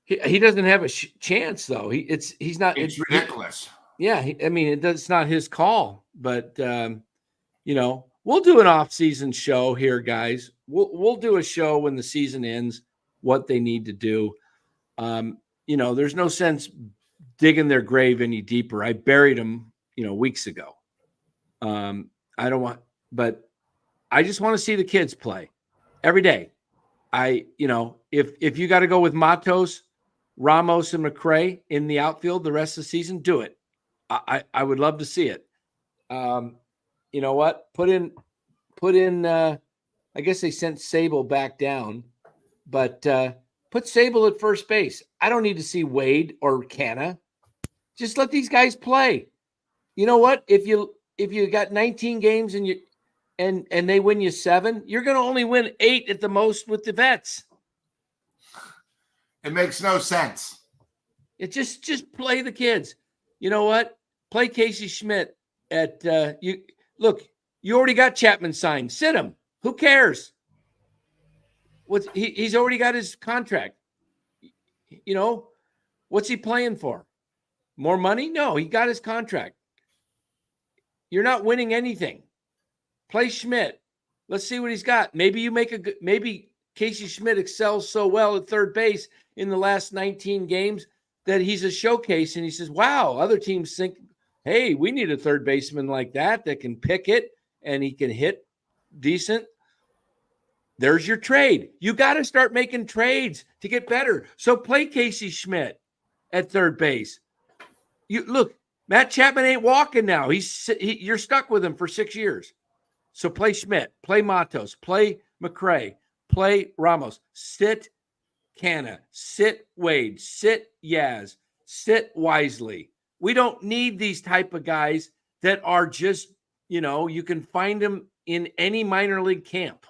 He doesn't have a chance, though. He's not. It's ridiculous. It's not his call. But we'll do an off-season show here, guys. We'll do a show when the season ends. What they need to do. There's no sense digging their grave any deeper. I buried them, weeks ago. I don't want, but I just want to see the kids play every day. If you got to go with Matos, Ramos, and McCray in the outfield the rest of the season, do it. I would love to see it. You know what? Put in. I guess they sent Sable back down, but put Sable at first base. I don't need to see Wade or Canna. Just let these guys play. You know what? If you got 19 games and they win you 7, you're going to only win 8 at the most with the vets. It makes no sense. It just play the kids. You know what? Play Casey Schmidt at you. Look, you already got Chapman signed. Sit him. Who cares? He's already got his contract. What's he playing for? More money? No, he got his contract. You're not winning anything. Play Schmidt. Let's see what he's got. Maybe maybe Casey Schmidt excels so well at third base in the last 19 games that he's a showcase, and he says, wow, other teams think, hey, we need a third baseman like that can pick it and he can hit decent. There's your trade. You got to start making trades to get better. So play Casey Schmidt at third base. You look, Matt Chapman ain't walking now. You're stuck with him for 6 years. So play Schmidt, play Matos, play McCray, play Ramos, sit Canna, sit Wade, sit Yaz, sit Wisely. We don't need these type of guys that are just, you can find them in any minor league camp.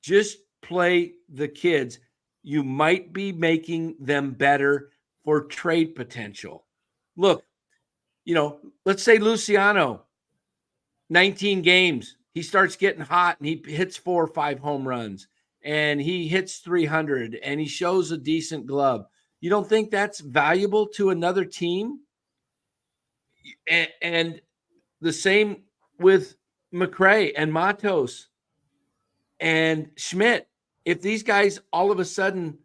Just play the kids. You might be making them better for trade potential. Look, let's say Luciano, 19 games, he starts getting hot and he hits 4 or 5 home runs and he hits 300 and he shows a decent glove. You don't think that's valuable to another team? And the same with McCray and Matos and Schmidt. If these guys all of a sudden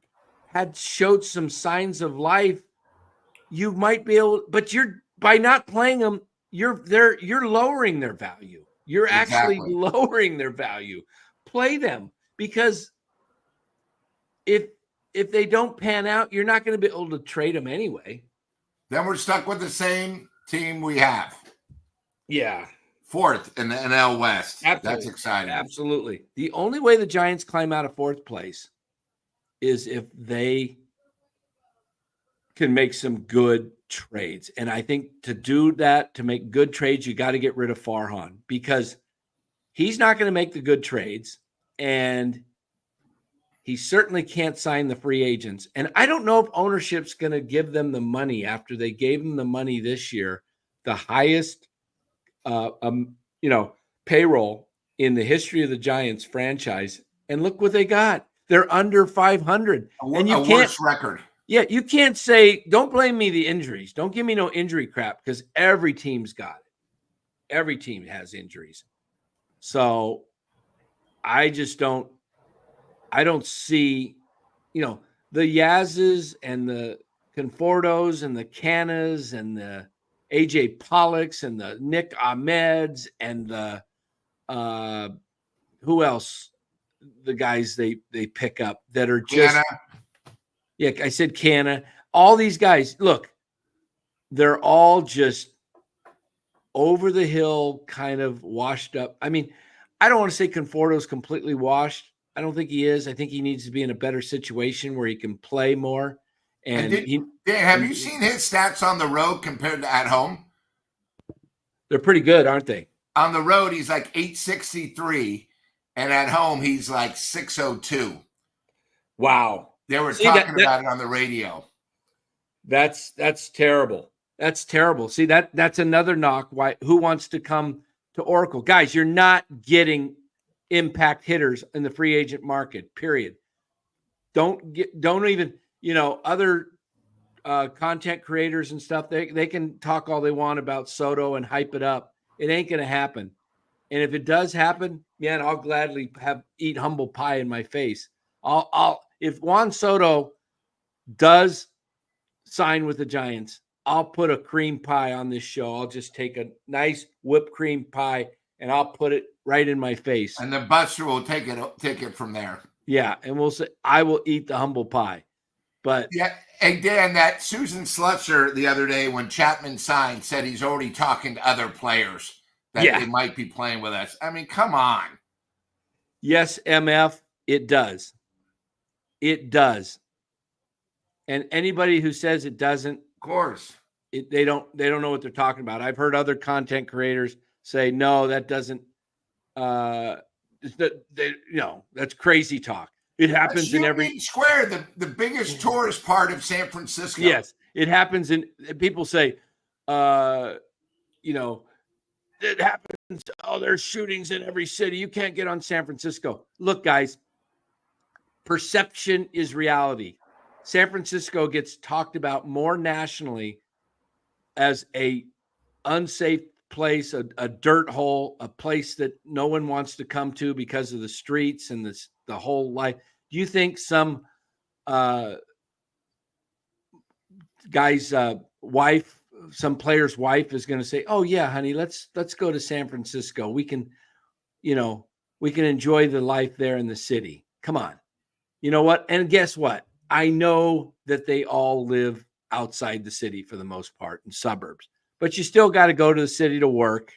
had showed some signs of life, you might be able, but by not playing them, you're lowering their value. You're actually lowering their value. Play them, because if they don't pan out, you're not going to be able to trade them anyway. Then we're stuck with the same team we have. Yeah. 4th in the NL West. Absolutely. That's exciting. Absolutely. The only way the Giants climb out of 4th place is if they can make some good trades. And I think to do that, to make good trades, you got to get rid of Farhan, because he's not going to make the good trades. And he certainly can't sign the free agents. And I don't know if ownership's going to give them the money after they gave him the money this year, the highest payroll in the history of the Giants franchise. And look what they got. They're under 500. And you can't, worse record. Yeah, you can't say, don't blame me the injuries. Don't give me no injury crap, because every team's got it. Every team has injuries. So I don't see, the Yaz's and the Confortos and the Cannas and the AJ Pollocks and the Nick Ahmeds and the who else? The guys they pick up that are just Canna. Yeah, I said Canna. All these guys, look, they're all just over the hill, kind of washed up. I mean, I don't want to say Conforto's completely washed. I don't think he is. I think he needs to be in a better situation where he can play more. And have you seen his stats on the road compared to at home? They're pretty good, aren't they? On the road, he's like 863, and at home, he's like 602. Wow. They were talking about it on the radio. That's terrible. That's terrible. See, that's another knock. Who wants to come to Oracle? Guys, you're not getting impact hitters in the free agent market, period. Don't even, other content creators and stuff, they can talk all they want about Soto and hype it up. It ain't going to happen. And if it does happen, man, I'll gladly eat humble pie in my face. If Juan Soto does sign with the Giants, I'll put a cream pie on this show. I'll just take a nice whipped cream pie and I'll put it right in my face. And the buster will take it from there. Yeah, and we'll say I will eat the humble pie. But yeah, and Dan, that Susan Slusser the other day when Chapman signed said he's already talking to other players that they might be playing with us. I mean, come on. Yes, MF, it does. It does. And anybody who says it doesn't, of course, they don't know what they're talking about. I've heard other content creators say, no, that doesn't. That's crazy talk. It happens in every square, the biggest tourist part of San Francisco. Yes, it happens in. People say, it happens. Oh, there's shootings in every city. You can't get on San Francisco. Look, guys, perception is reality. San Francisco gets talked about more nationally as a unsafe place, a dirt hole, a place that no one wants to come to because of the streets and the whole life. Do you think some guy's wife, some player's wife is going to say, "Oh yeah, honey, let's go to San Francisco. We can enjoy the life there in the city. Come on." You know what? And guess what? I know that they all live outside the city for the most part in suburbs, but you still got to go to the city to work,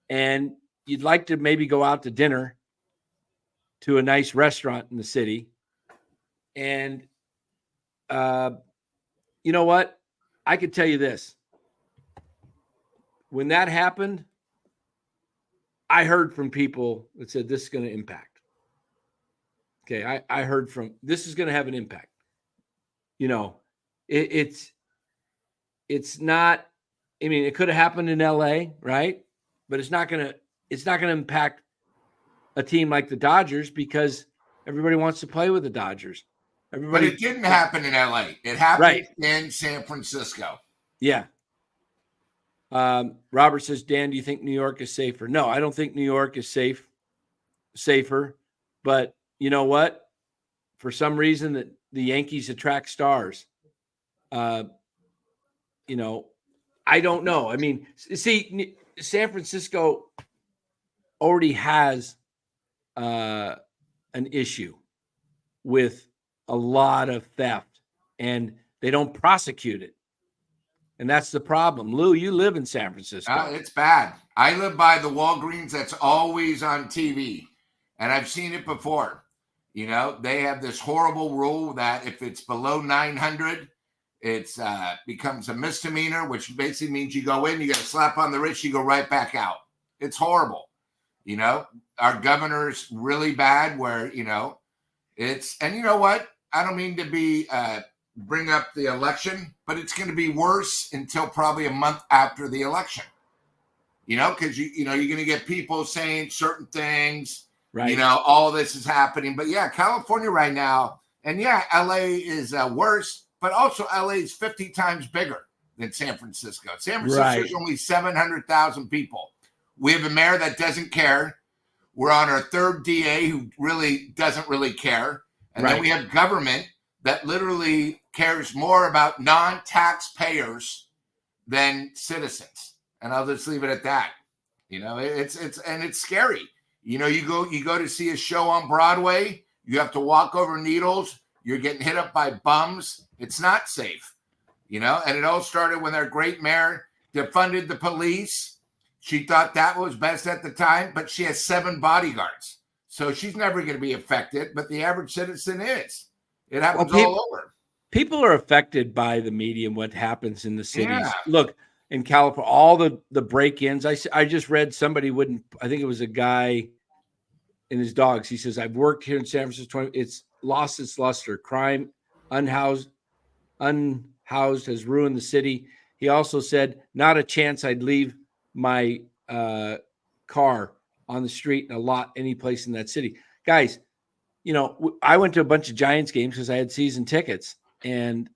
and you'd like to maybe go out to dinner to a nice restaurant in the city. And you know what? I could tell you this. When that happened, I heard from people that said this is going to impact. Okay, I heard from this is going to have an impact. It's not. I mean, it could have happened in LA, right? But it's not going to impact a team like the Dodgers because everybody wants to play with the Dodgers. But it didn't happen in LA. It happened in San Francisco. Yeah. Robert says, Dan, do you think New York is safer? No, I don't think New York is safer. But you know what? For some reason that the Yankees attract stars. I don't know. I mean, see, San Francisco already has an issue with a lot of theft, and they don't prosecute it. And that's the problem. Lou, you live in San Francisco. It's bad. I live by the Walgreens that's always on TV, and I've seen it before. They have this horrible rule that if it's below 900, it's becomes a misdemeanor, which basically means you go in, you get a slap on the wrist, you go right back out. It's horrible. Our governor's really bad where, and you know what? I don't mean to bring up the election, but it's going to be worse until probably a month after the election. Because you're going to get people saying certain things. Right. All this is happening. But yeah, California right now, and yeah, LA is worse, but also LA is 50 times bigger than San Francisco. San Francisco is only 700,000 people. We have a mayor that doesn't care. We're on our third DA who really doesn't really care. And then we have government that literally cares more about non-taxpayers than citizens. And I'll just leave it at that. It's scary. You go to see a show on Broadway, you have to walk over needles, you're getting hit up by bums. It's not safe. And it all started when our great mayor defunded the police. She thought that was best at the time, but she has 7 bodyguards. So she's never going to be affected, but the average citizen is. It happens all over. People are affected by the media and what happens in the cities. Yeah. Look, in California, all the break-ins. I just read somebody wouldn't. I think it was a guy and his dogs. He says, "I've worked here in San Francisco. It's lost its luster. Crime, unhoused has ruined the city." He also said, "Not a chance I'd leave my car on the street in a lot any place in that city." Guys, I went to a bunch of Giants games because I had season tickets, and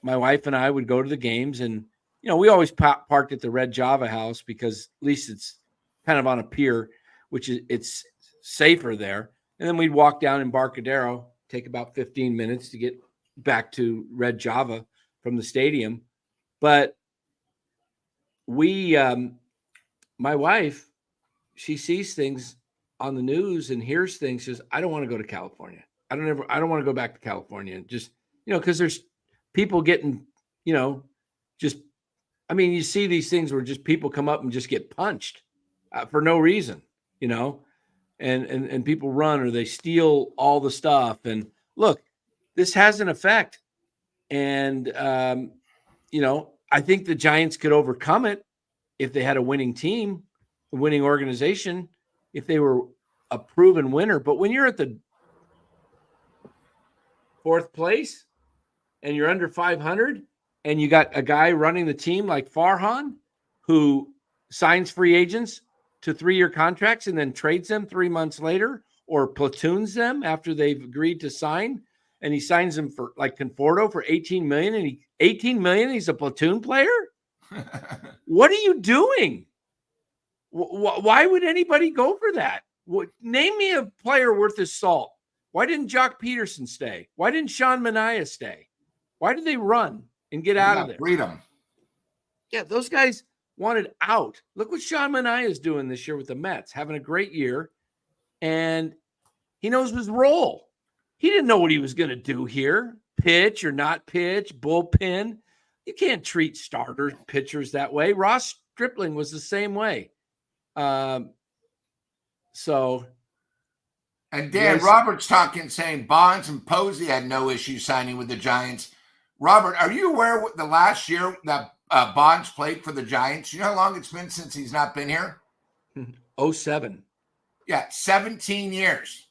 my wife and I would go to the games, and we always parked at the Red Java House because at least it's kind of on a pier, which is it's safer there. And then we'd walk down Embarcadero, take about 15 minutes to get back to Red Java from the stadium. But my wife, she sees things on the news and hears things. Says, "I don't want to go to California. I don't want to go back to California." Just because there's people getting, just. I mean, you see these things where just people come up and just get punched for no reason, and people run or they steal all the stuff. And look, this has an effect. And, I think the Giants could overcome it if they had a winning team, a winning organization, if they were a proven winner. But when you're at the 4th place and you're under 500, and you got a guy running the team like Farhan, who signs free agents to 3-year contracts and then trades them 3 months later or platoons them after they've agreed to sign. And he signs them for like Conforto for $18 million, and he's a platoon player. What are you doing? Why would anybody go for that? Name me a player worth his salt. Why didn't Jock Peterson stay? Why didn't Sean Manaea stay? Why did they run and get out of there? Freedom. Yeah, those guys wanted out. Look what Sean Manaea is doing this year with the Mets, having a great year, and he knows his role. He didn't know what he was going to do here, pitch or not pitch, bullpen. You can't treat starter pitchers that way. Ross Stripling was the same way. And Dan Roberts saying Bonds and Posey had no issue signing with the Giants. Robert, are you aware what the last year that Bonds played for the Giants? You know how long it's been since he's not been here? 07. Yeah, 17 years.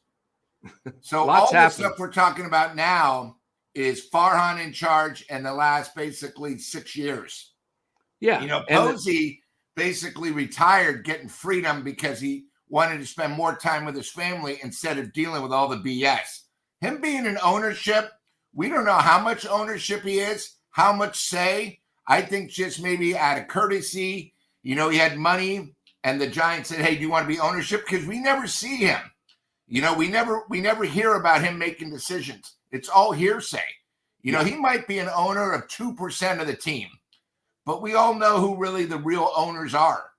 So Lots all the happened. stuff we're talking about now is Farhan in charge and the last basically 6 years. Yeah. Posey basically retired getting freedom because he wanted to spend more time with his family instead of dealing with all the BS. Him being in ownership, we don't know how much ownership he is, how much say. I think just maybe out of courtesy, he had money and the Giants said, "Hey, do you want to be ownership?" Because we never see him. We never hear about him making decisions. It's all hearsay. He might be an owner of 2% of the team, but we all know who really the real owners are.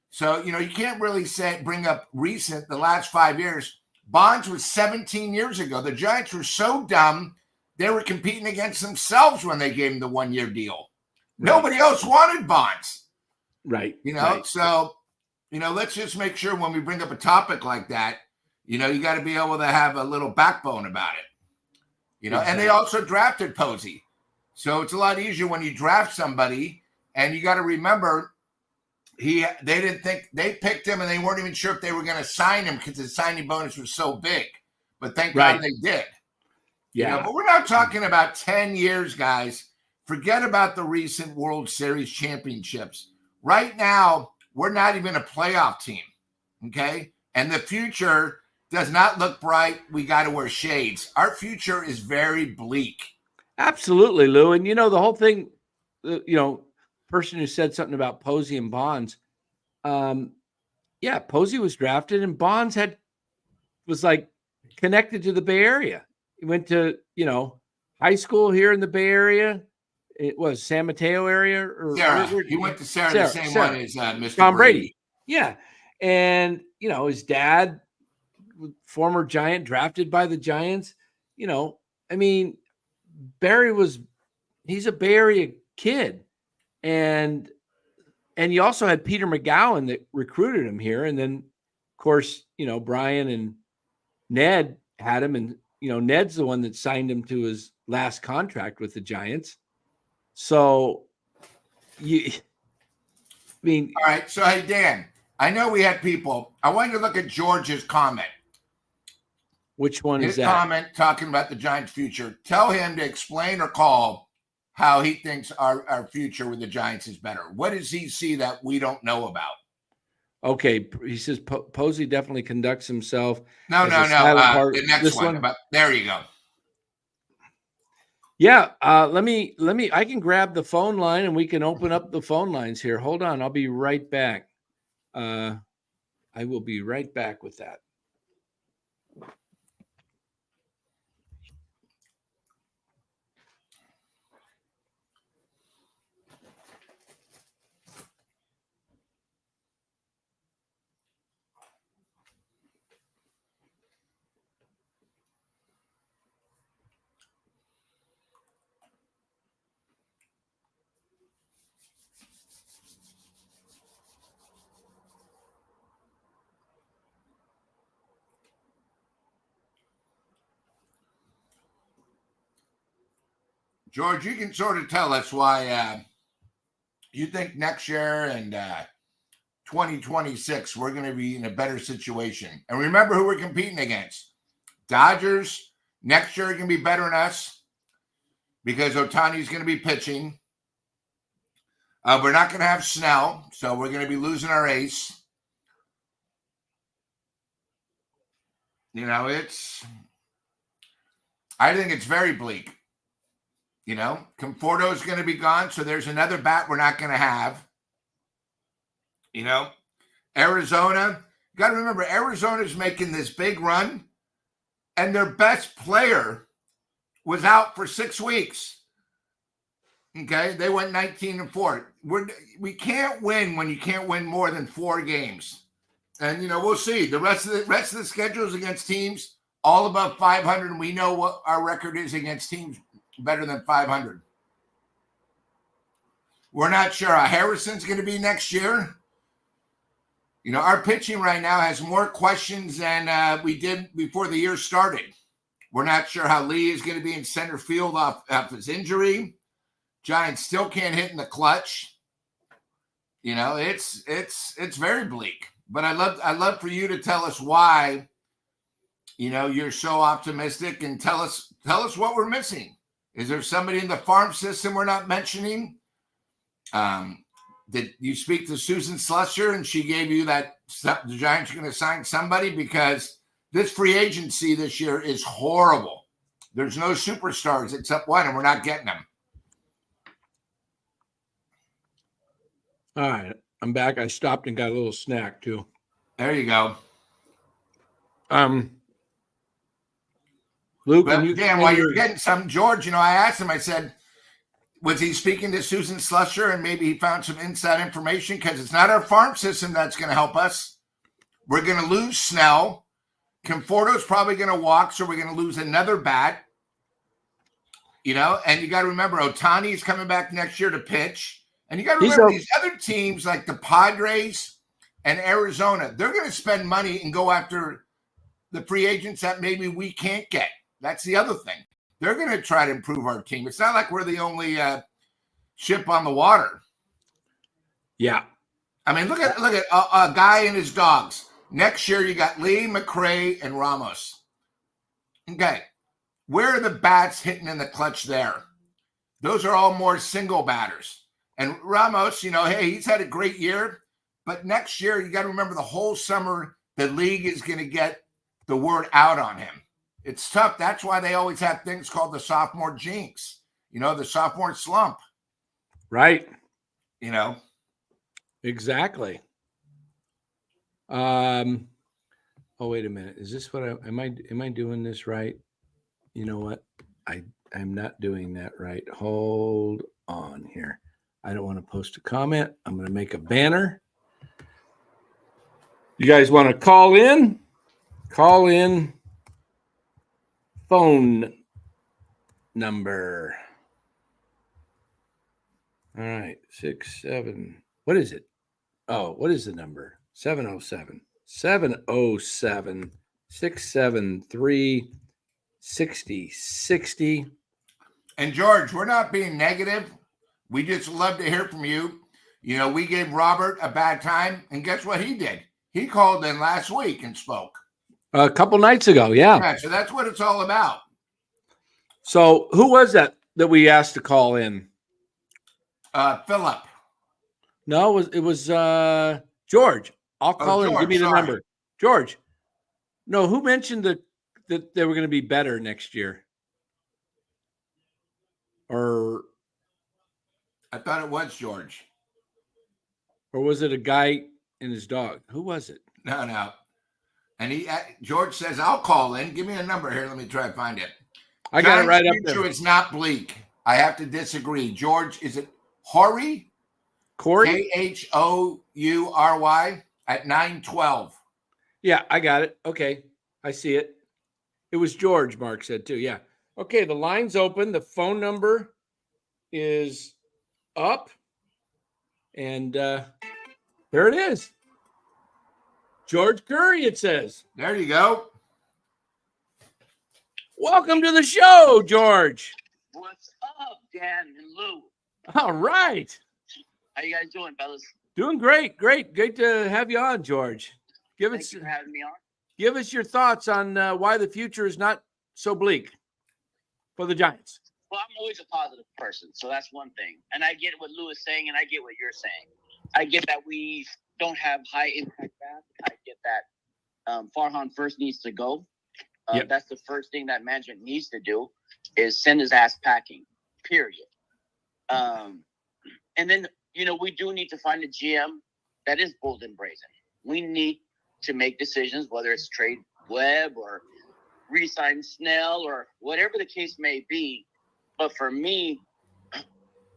So, you can't really bring up the last 5 years. Bonds was 17 years ago. The Giants were so dumb, they were competing against themselves when they gave him the 1-year deal. Right. Nobody else wanted Bonds. Right. Right. So, let's just make sure when we bring up a topic like that, you got to be able to have a little backbone about it. Exactly. And they also drafted Posey. So it's a lot easier when you draft somebody, and you got to remember they picked him and they weren't even sure if they were going to sign him because the signing bonus was so big. But thank God they did. Yeah. But we're not talking about 10 years, guys. Forget about the recent World Series championships. Right now, we're not even a playoff team. Okay? And the future does not look bright. We got to wear shades. Our future is very bleak. Absolutely, Lou. And, the whole thing, person who said something about Posey and Bonds. Posey was drafted and Bonds was like connected to the Bay Area. He went to, high school here in the Bay Area. It was San Mateo area. He went to Sarah, the same one as Mr. Tom Brady. Yeah. And, his dad, former Giant, drafted by the Giants. Barry he's a Bay Area kid. And you also had Peter McGowan that recruited him here. And then, of course, Brian and Ned had him. And, Ned's the one that signed him to his last contract with the Giants. So mean, all right. So, hey, Dan, I know we had people. I want you to look at George's comment. which one His is that? comment talking about the Giants' future. Tell him to explain or call how he thinks our future with the Giants is better. What does he see that we don't know about? Okay, he says Posey definitely conducts himself. No. The next this one. There you go. Yeah, let me. I can grab the phone line and we can open up the phone lines here. Hold on, I'll be right back. I will be right back with that. George, you can sort of tell us why you think next year and 2026 we're going to be in a better situation. And remember who we're competing against. Dodgers next year are going to be better than us because Ohtani's going to be pitching. We're not going to have Snell, so we're going to be losing our ace. You know, I think it's very bleak. You know, Conforto is going to be gone, so there's another bat we're not going to have. You know, Arizona, you got to remember, Arizona's making this big run, and their best player was out for 6 weeks. Okay, they went 19-4. We can't win when you can't win more than 4 games. And, you know, we'll see. The rest of the schedule is against teams all above 500, and we know what our record is against teams better than 500. We're not sure how Harrison's going to be next year. You know, our pitching right now has more questions than we did before the year started. We're not sure how Lee is going to be in center field off his injury. Giants still can't hit in the clutch. You know, it's very bleak. But I'd love for you to tell us why, you know, you're so optimistic, and tell us what we're missing. Is there somebody in the farm system we're not mentioning? Did you speak to Susan Slusher and she gave you that the Giants are going to sign somebody? Because this free agency this year is horrible. There's no superstars except one, and we're not getting them. All right, I'm back. I stopped and got a little snack too. There you go. Luke, Dan, while you're getting some, George, you know, I asked him, I said, was he speaking to Susan Slusher and maybe he found some inside information? Because it's not our farm system that's going to help us. We're going to lose Snell. Conforto's probably going to walk, so we're going to lose another bat. You know, and you got to remember, Ohtani's coming back next year to pitch. And you got to remember these other teams like the Padres and Arizona, they're going to spend money and go after the free agents that maybe we can't get. That's the other thing. They're going to try to improve our team. It's not like we're the only ship on the water. Yeah. I mean, look at a guy and his dogs. Next year, you got Lee, McCray, and Ramos. Okay. Where are the bats hitting in the clutch there? Those are all more single batters. And Ramos, you know, hey, he's had a great year. But next year, you got to remember the whole summer, the league is going to get the word out on him. It's tough. That's why they always have things called the sophomore jinx, you know, the sophomore slump. Right. You know. Exactly. Oh, wait a minute. Is this what am I doing this right? You know what? I'm not doing that right. Hold on here. I don't want to post a comment. I'm going to make a banner. You guys want to call in? Call in phone number. All right. 67. What is it? Oh, what is the number? 707 673 6060. And George, we're not being negative. We just love to hear from you. We gave Robert a bad time, and guess what he did? He called in last week and spoke. A couple nights ago, yeah. Yeah, so that's what it's all about. So who was that we asked to call in? Philip. No, it was George. I'll call in. George, Give me the sorry. number. George. No, who mentioned that they were going to be better next year? Or I thought it was George. Or was it a guy and his dog? Who was it? No. And George says, I'll call in. Give me a number here. Let me try to find it. I got it right up there. It's not bleak. I have to disagree. George, is it Corey? Khoury at 912. Yeah, I got it. Okay. I see it. It was George, Mark said too. Yeah. Okay, the line's open. The phone number is up. And there it is. George Curry, it says. There you go. Welcome to the show, George. What's up, Dan and Lou? All right. How you guys doing, fellas? Doing great. Great to have you on, George. Thank you for having me on. Give us your thoughts on why the future is not so bleak for the Giants. Well, I'm always a positive person, so that's one thing. And I get what Lou is saying, and I get what you're saying. I get that we don't have high impact bats. I get that Farhan first needs to go. Yep. That's the first thing that management needs to do is send his ass packing, period. And then, we do need to find a GM that is bold and brazen. We need to make decisions, whether it's trade Webb or re-sign Snell or whatever the case may be. But for me,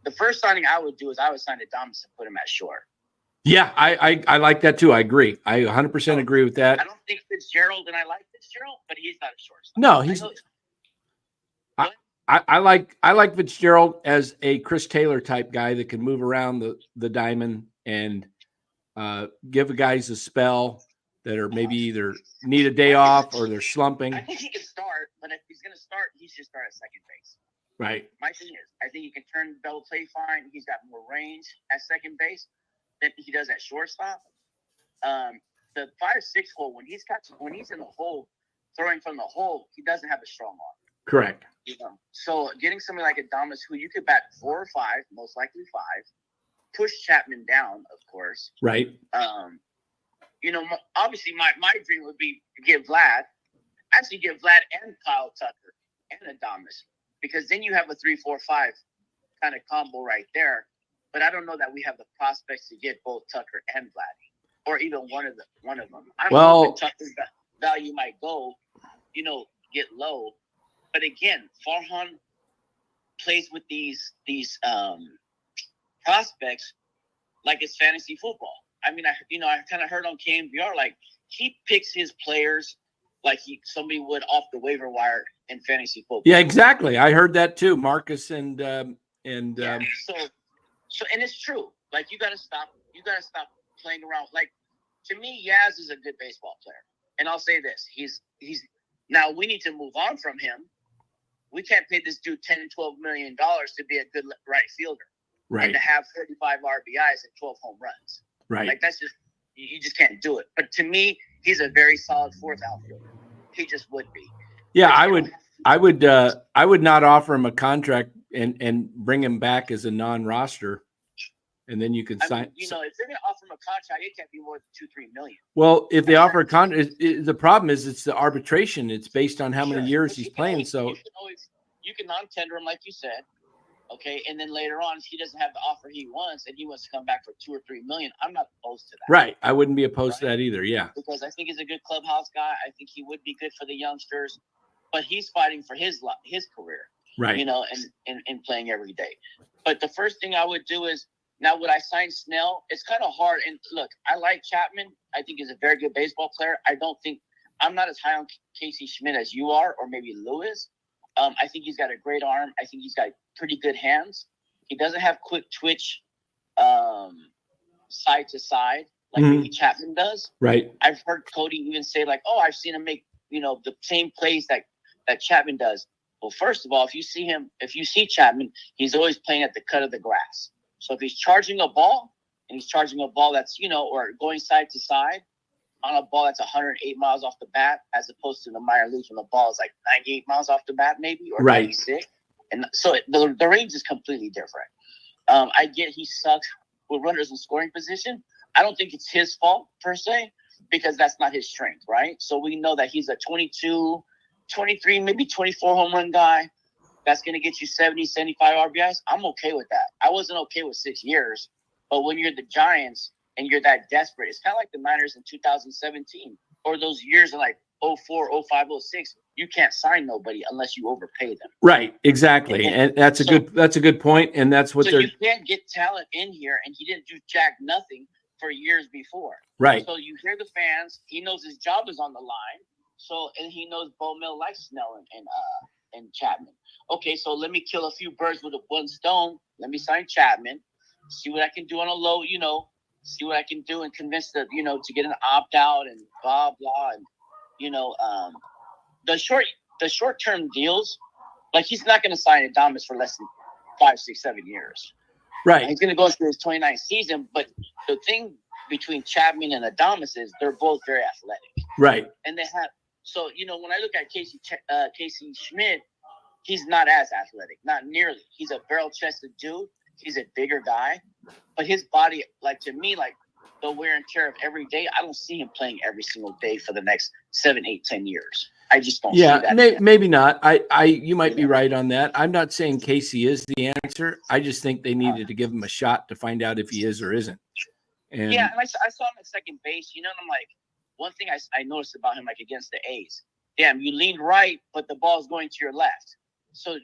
the first signing I would do is I would sign Adames and put him at short. Yeah, I like that too. I agree. I 100% agree with that. I don't think Fitzgerald, and I like Fitzgerald, but he's not a shortstop. No, he's. I like Fitzgerald as a Chris Taylor type guy that can move around the diamond and give guys a spell that are maybe either need a day off or they're slumping. I think he can start, but if he's going to start, he should start at second base. Right. My thing is, I think he can turn double play fine. He's got more range at second base than he does at shortstop. The 5-6 hole, when he's in the hole, throwing from the hole, he doesn't have a strong arm. Correct. So getting somebody like Adames, who you could bat 4 or 5, most likely 5, push Chapman down, of course. Right. Obviously my dream would be to give Vlad and Kyle Tucker and Adames, because then you have a 3-4-5 kind of combo right there. But I don't know that we have the prospects to get both Tucker and Vladdy, or even one of them. I'm hoping Tucker's value might get low. But again, Farhan plays with these prospects like it's fantasy football. I mean, I kind of heard on KMBR, like he picks his players like somebody would off the waiver wire in fantasy football. Yeah, exactly. I heard that too, Marcus and So and it's true. Like you gotta stop playing around. Like to me, Yaz is a good baseball player. And I'll say this. He's now we need to move on from him. We can't pay this dude $10 and $12 million to be a good right fielder. Right. And to have 35 RBIs and 12 home runs. Right. Like that's just you just can't do it. But to me, he's a very solid fourth outfielder. He just would be. Yeah, I would not offer him a contract and bring him back as a non-roster, and then you can sign. If you're going to offer him a contract, it can't be more than $2-3 million. Well, if they offer a contract, the problem is it's the arbitration. It's based on how many years he's playing. So you can non-tender him, like you said, okay, and then later on, if he doesn't have the offer he wants, and he wants to come back for $2 or $3 million, I'm not opposed to that. Right, I wouldn't be opposed to that either. Yeah, because I think he's a good clubhouse guy. I think he would be good for the youngsters. But he's fighting for his career, right? And playing every day. But the first thing I would do is, now would I sign Snell? It's kind of hard. And look, I like Chapman. I think he's a very good baseball player. I'm not as high on Casey Schmidt as you are, or maybe Lewis. I think he's got a great arm. I think he's got pretty good hands. He doesn't have quick twitch, side to side like maybe Chapman does. Right. I've heard Cody even say like, "Oh, I've seen him make the same plays that Chapman does." Well, first of all, if you see Chapman, he's always playing at the cut of the grass. So if he's charging a ball, and he's charging a ball that's, or going side to side on a ball that's 108 miles off the bat, as opposed to the minor leagues when the ball is like 98 miles off the bat, maybe, or 96. And so the range is completely different. I get he sucks with runners in scoring position. I don't think it's his fault per se, because that's not his strength, right? So we know that he's a 22, 23, maybe 24 home run guy that's going to get you 70, 75 RBIs. I'm okay with that. I wasn't okay with 6 years, but when you're the Giants and you're that desperate, it's kind of like the Niners in 2017 or those years in like 04, 05, 06. You can't sign nobody unless you overpay them. Right, exactly, and that's a good point, and that's what you can't get talent in here, and he didn't do jack nothing for years before. Right. So you hear the fans. He knows his job is on the line. So and he knows Bo Mill likes Snell and Chapman. Okay, so let me kill a few birds with one stone. Let me sign Chapman. See what I can do on a low. See what I can do and convince the to get an opt out and blah blah and the short term deals, like he's not going to sign Adames for less than 5, 6, 7 years. Right. And he's going to go through his 29th season. But the thing between Chapman and Adames is they're both very athletic. Right. And they have when I look at Casey Schmidt, he's not as athletic, not nearly. He's a barrel chested dude. He's a bigger guy, but his body, to me, the wear and tear of every day, I don't see him playing every single day for the next 7, 8, 10 years. I just don't see that. Maybe not. You might be right on that. I'm not saying Casey is the answer. I just think they needed to give him a shot to find out if he is or isn't. And and I saw him at second base, and I'm like, one thing I noticed about him, against the A's, damn, you leaned right, but the ball's going to your left. So,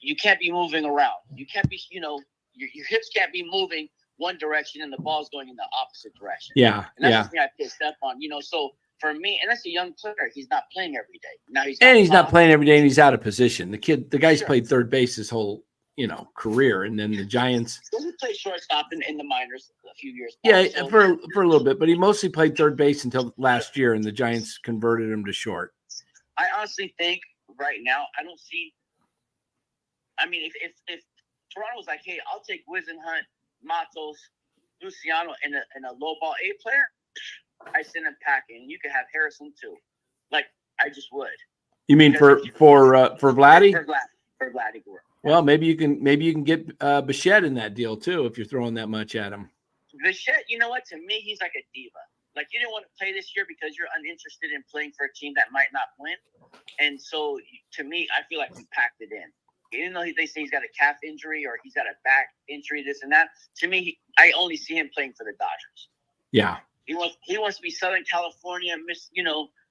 you can't be moving around. You can't be, your hips can't be moving one direction and the ball's going in the opposite direction. Yeah. And that's the thing I pissed up on, so for me, and that's a young player, he's not playing every day. Now he's not playing every day and he's out of position. The guy's played third base his whole, career. And then the Giants. He played shortstop in the minors a few years back. Yeah, for a little bit, but he mostly played third base until last year and the Giants converted him to short. I honestly think right now, I don't see. I mean, if Toronto was like, hey, I'll take Wisenhunt, Matos, Luciano, and a low ball A player, I send him packing. You could have Harrison too. I just would. You mean for Vladdy? For Vladdy. Well, maybe you can get Bichette in that deal too if you're throwing that much at him. Bichette, you know what? To me, he's like a diva. You didn't want to play this year because you're uninterested in playing for a team that might not win. And so, to me, I feel like he packed it in. Even though they say he's got a calf injury or he's got a back injury, this and that, to me, I only see him playing for the Dodgers. Yeah. He wants to be Southern California,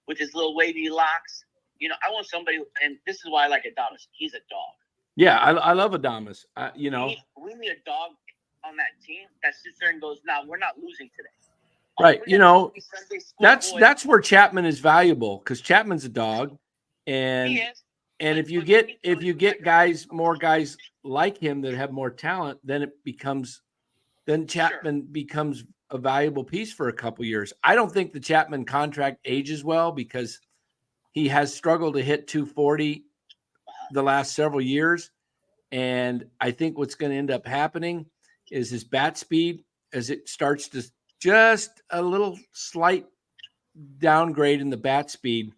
with his little wavy locks. I want somebody, and this is why I like Adames. He's a dog. Yeah, I love Adames. We need a dog on that team that sits there and goes, "No, we're not losing today." Right. That's where Chapman is valuable because Chapman's a dog, and if you get more guys like him that have more talent, then Chapman becomes a valuable piece for a couple years. I don't think the Chapman contract ages well because he has struggled to hit 240 the last several years, and I think what's going to end up happening is his bat speed as it starts to just a little slight downgrade in the bat speed,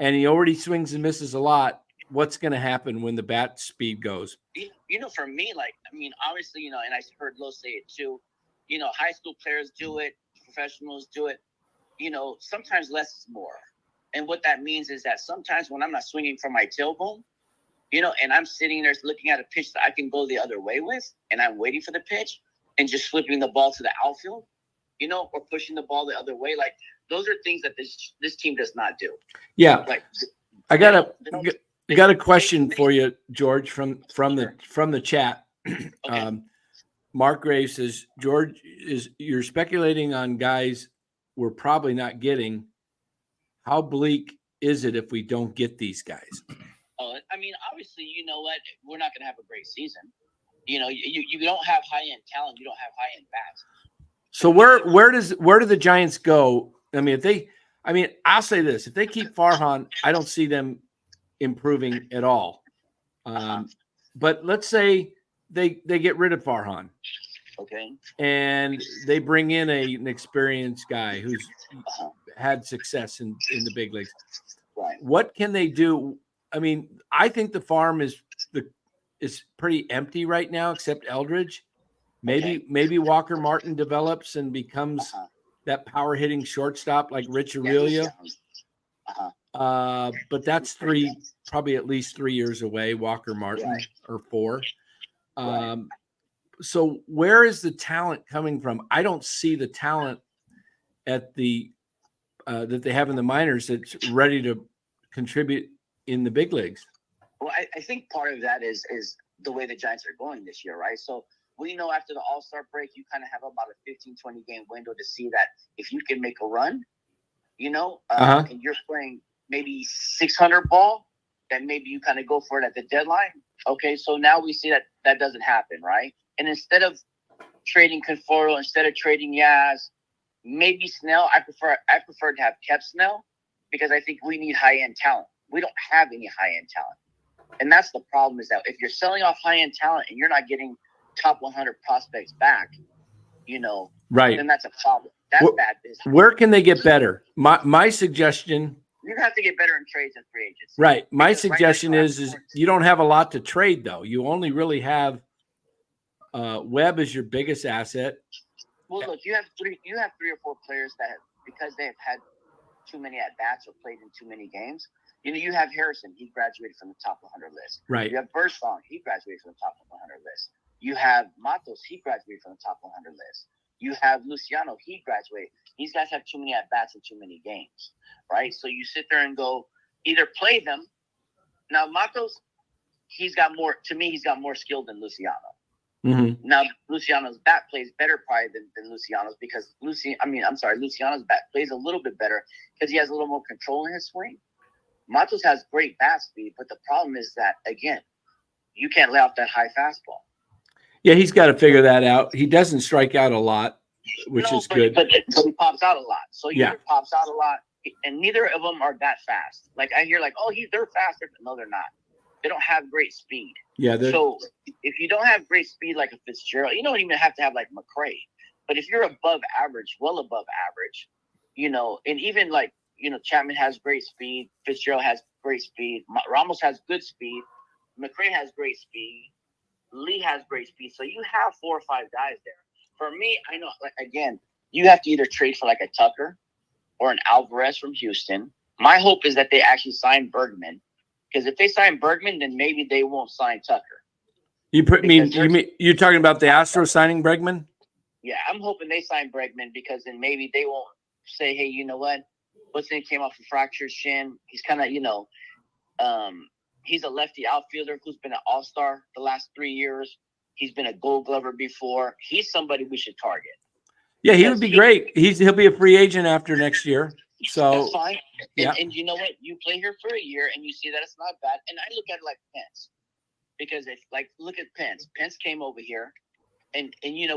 and he already swings and misses a lot. What's going to happen when the bat speed goes? For me, obviously, and I heard Lo say it too, high school players do it, professionals do it, sometimes less is more. And what that means is that sometimes when I'm not swinging from my tailbone, and I'm sitting there looking at a pitch that I can go the other way with, and I'm waiting for the pitch and just flipping the ball to the outfield, or pushing the ball the other way. Those are things that this team does not do. Yeah. I got a question for you, George, from the chat. Okay. Mark Gray says, George, you're speculating on guys we're probably not getting. How bleak is it if we don't get these guys? Obviously, you know what? We're not going to have a great season. You don't have high-end talent. You don't have high-end bats. So where do the Giants go? I'll say this. If they keep Farhan, I don't see them improving at all. But let's say they get rid of Farhan. Okay. and they bring in an experienced guy who's had success in the big leagues. Right. What can they do? I mean, I think the farm is pretty empty right now, except Eldridge. Maybe Walker Martin develops and becomes that power hitting shortstop like Rich Aurelio. But that's probably at least 3 years away, Walker Martin, or 4. So where is the talent coming from? I don't see the talent at the that they have in the minors that's ready to contribute in the big leagues. Well, I think part of that is the way the Giants are going this year, right? So we know after the All-Star break, you kind of have about a 15, 20-game window to see that if you can make a run, and you're playing maybe 600 ball, then maybe you kind of go for it at the deadline. Okay, so now we see that doesn't happen, right? And instead of trading Conforto, instead of trading Yaz, maybe Snell, I prefer to have kept Snell because I think we need high-end talent. We don't have any high-end talent. And that's the problem, is that if you're selling off high-end talent and you're not getting top 100 prospects back, right, then that's a problem. That's bad business. Where can they get better? My suggestion, you have to get better in trades and free agents. Right. My suggestion is you don't have a lot to trade, though. You only really have Webb as your biggest asset. Well, look, you have three or four players that because they have had too many at-bats or played in too many games. You have Harrison. He graduated from the top 100 list. Right. You have Bergeron. He graduated from the top 100 list. You have Matos. He graduated from the top 100 list. You have Luciano. He graduated. These guys have too many at-bats and too many games, right? So you sit there and go, either play them. Now, Matos, he's got more skill than Luciano. Mm-hmm. Now, Luciano's bat plays better probably than Luciano's because Luciano's bat plays a little bit better because he has a little more control in his swing. Matos has great bat speed, but the problem is that, again, you can't lay off that high fastball. Yeah, he's got to figure that out. He doesn't strike out a lot, which is good. But he pops out a lot. So he pops out a lot, and neither of them are that fast. Like I hear, they're faster. No, they're not. They don't have great speed. Yeah. So if you don't have great speed like a Fitzgerald, you don't even have to have like McCray. But if you're above average, well above average, and even Chapman has great speed. Fitzgerald has great speed. Ramos has good speed. McCray has great speed. Lee has great speed. So you have 4 or 5 guys there. For me, I know, again, you have to either trade for like a Tucker or an Alvarez from Houston. My hope is that they actually sign Bergman. Because if they sign Bergman, then maybe they won't sign Tucker. You're talking about the Astros signing Bregman? Yeah, I'm hoping they sign Bregman because then maybe they won't say, hey, you know what? What's name came off a fractured shin. He's kind of, he's a lefty outfielder who's been an all-star the last 3 years. He's been a Gold Glover before. He's somebody we should target. Yeah, he would be great. He'll be a free agent after next year. So that's fine. Yeah. And you know what? You play here for a year and you see that it's not bad. And I look at it like Pence. Because look at Pence. Pence came over here and he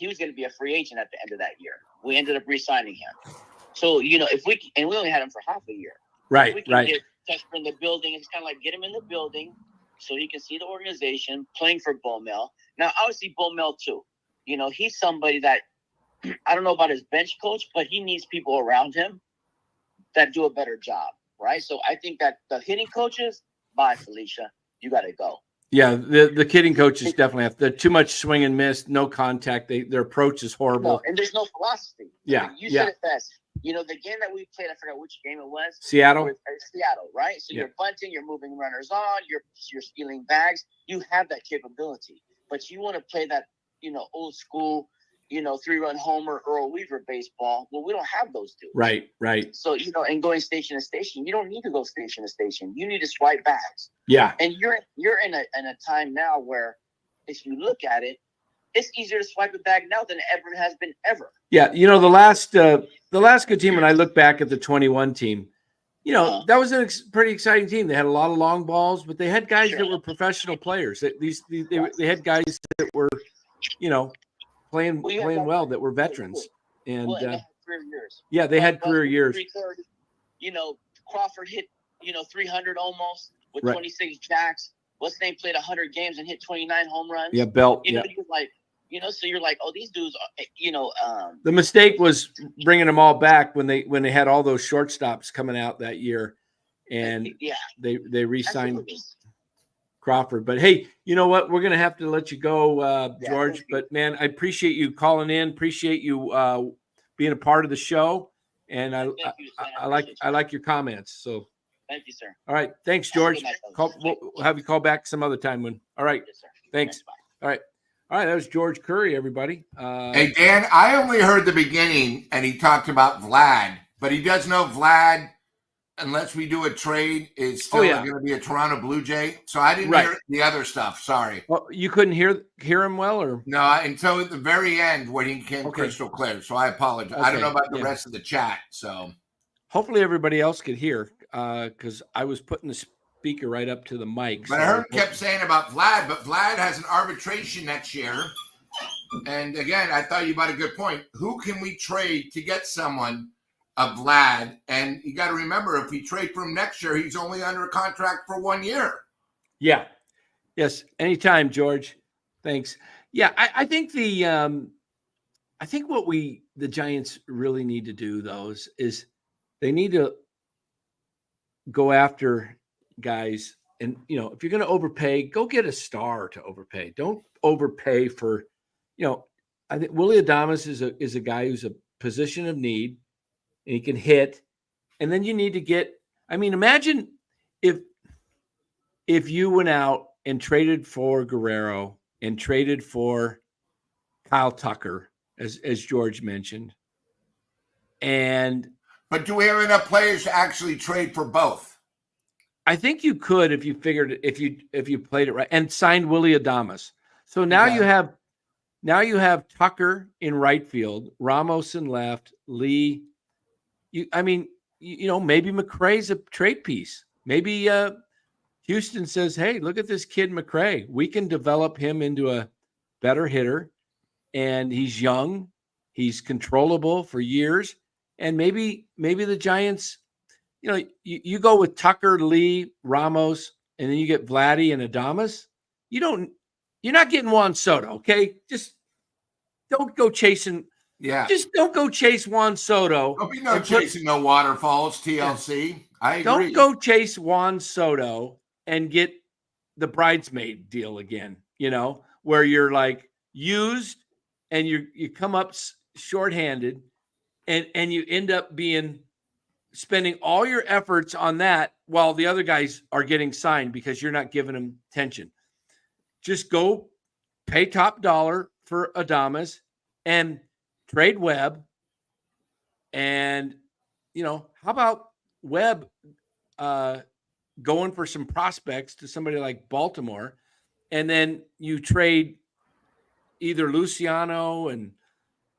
was going to be a free agent at the end of that year. We ended up re-signing him. So, we only had him for half a year. Right, if we can get Tucker in the building, it's kind of like get him in the building so he can see the organization playing for Bowmel. Now, obviously, Bowmel, too. He's somebody that, I don't know about his bench coach, but he needs people around him that do a better job, right? So I think that the hitting coaches, bye, Felicia. You got to go. Yeah, the hitting coaches definitely have too much swing and miss, no contact. Their approach is horrible. No, and there's no philosophy. Yeah, you said it best. The game that we played, I forgot which game it was. Seattle, right? So you're bunting, you're moving runners on, you're stealing bags. You have that capability, but you want to play that, old school, 3-run homer, Earl Weaver baseball. Well, we don't have those two. Right. So and going station to station, you don't need to go station to station. You need to swipe bags. Yeah. And you're in a time now where, if you look at it, it's easier to swipe a bag now than it ever has been ever. Yeah, the last good team, when I look back at the 21 team, that was a pretty exciting team. They had a lot of long balls, but they had guys that were professional players. They had guys that were, playing well, that were veterans. And they had career years. Yeah, they had career years. Crawford hit 300 almost with 26 jacks. What's name played 100 games and hit 29 home runs. Yeah, Belt. He was like, So you're like, oh, these dudes, the mistake was bringing them all back when they had all those shortstops coming out that year, and they re-signed Crawford. But hey, you know what? We're gonna have to let you go, George. But man, I appreciate you calling in. Appreciate you being a part of the show, and I like your comments. So thank you, sir. All right, thanks, George. We'll have you call back some other time when. All right, Yes, sir. thanks. All right. That was George Curry, everybody. Hey, Dan, I only heard the beginning, and he talked about Vlad, but he does know Vlad, unless we do a trade, is still going to be a Toronto Blue Jay. So I didn't hear the other stuff. Sorry. Well, you couldn't hear him well, or no, until at the very end when he came crystal clear. So I apologize. Okay. I don't know about the rest of the chat. So hopefully everybody else could hear, because I was putting the speaker right up to the mic. But I heard him kept saying about Vlad, but Vlad has an arbitration next year. And again, I thought you brought a good point. Who can we trade to get someone of Vlad? And you got to remember, if we trade for him next year, he's only under a contract for 1 year. Yeah. Yes. Anytime, George. Thanks. Yeah. I think I think what the Giants really need to do, though, is they need to go after guys. And, if you're going to overpay, go get a star to overpay. Don't overpay for, I think Willie Adames is a guy who's a position of need, and he can hit. And then you need to get, imagine if you went out and traded for Guerrero and traded for Kyle Tucker, as George mentioned. But do we have enough players to actually trade for both? I think you could if you figured if you played it right and signed Willie Adames. So now you have Tucker in right field, Ramos in left, Lee. Maybe McCray's a trade piece. Maybe Houston says, "Hey, look at this kid McCray. We can develop him into a better hitter, and he's young, he's controllable for years, and maybe the Giants." You go with Tucker, Lee, Ramos, and then you get Vladdy and Adames. You're not getting Juan Soto, okay? Just don't go chasing. Yeah. Just don't go chase Juan Soto. Don't be chasing no waterfalls, TLC. Yeah. I agree. Don't go chase Juan Soto and get the bridesmaid deal again, where you're like used and you come up shorthanded and you end up spending all your efforts on that while the other guys are getting signed because you're not giving them attention. Just go pay top dollar for Adames and trade Webb. And, how about Webb going for some prospects to somebody like Baltimore, and then you trade either Luciano and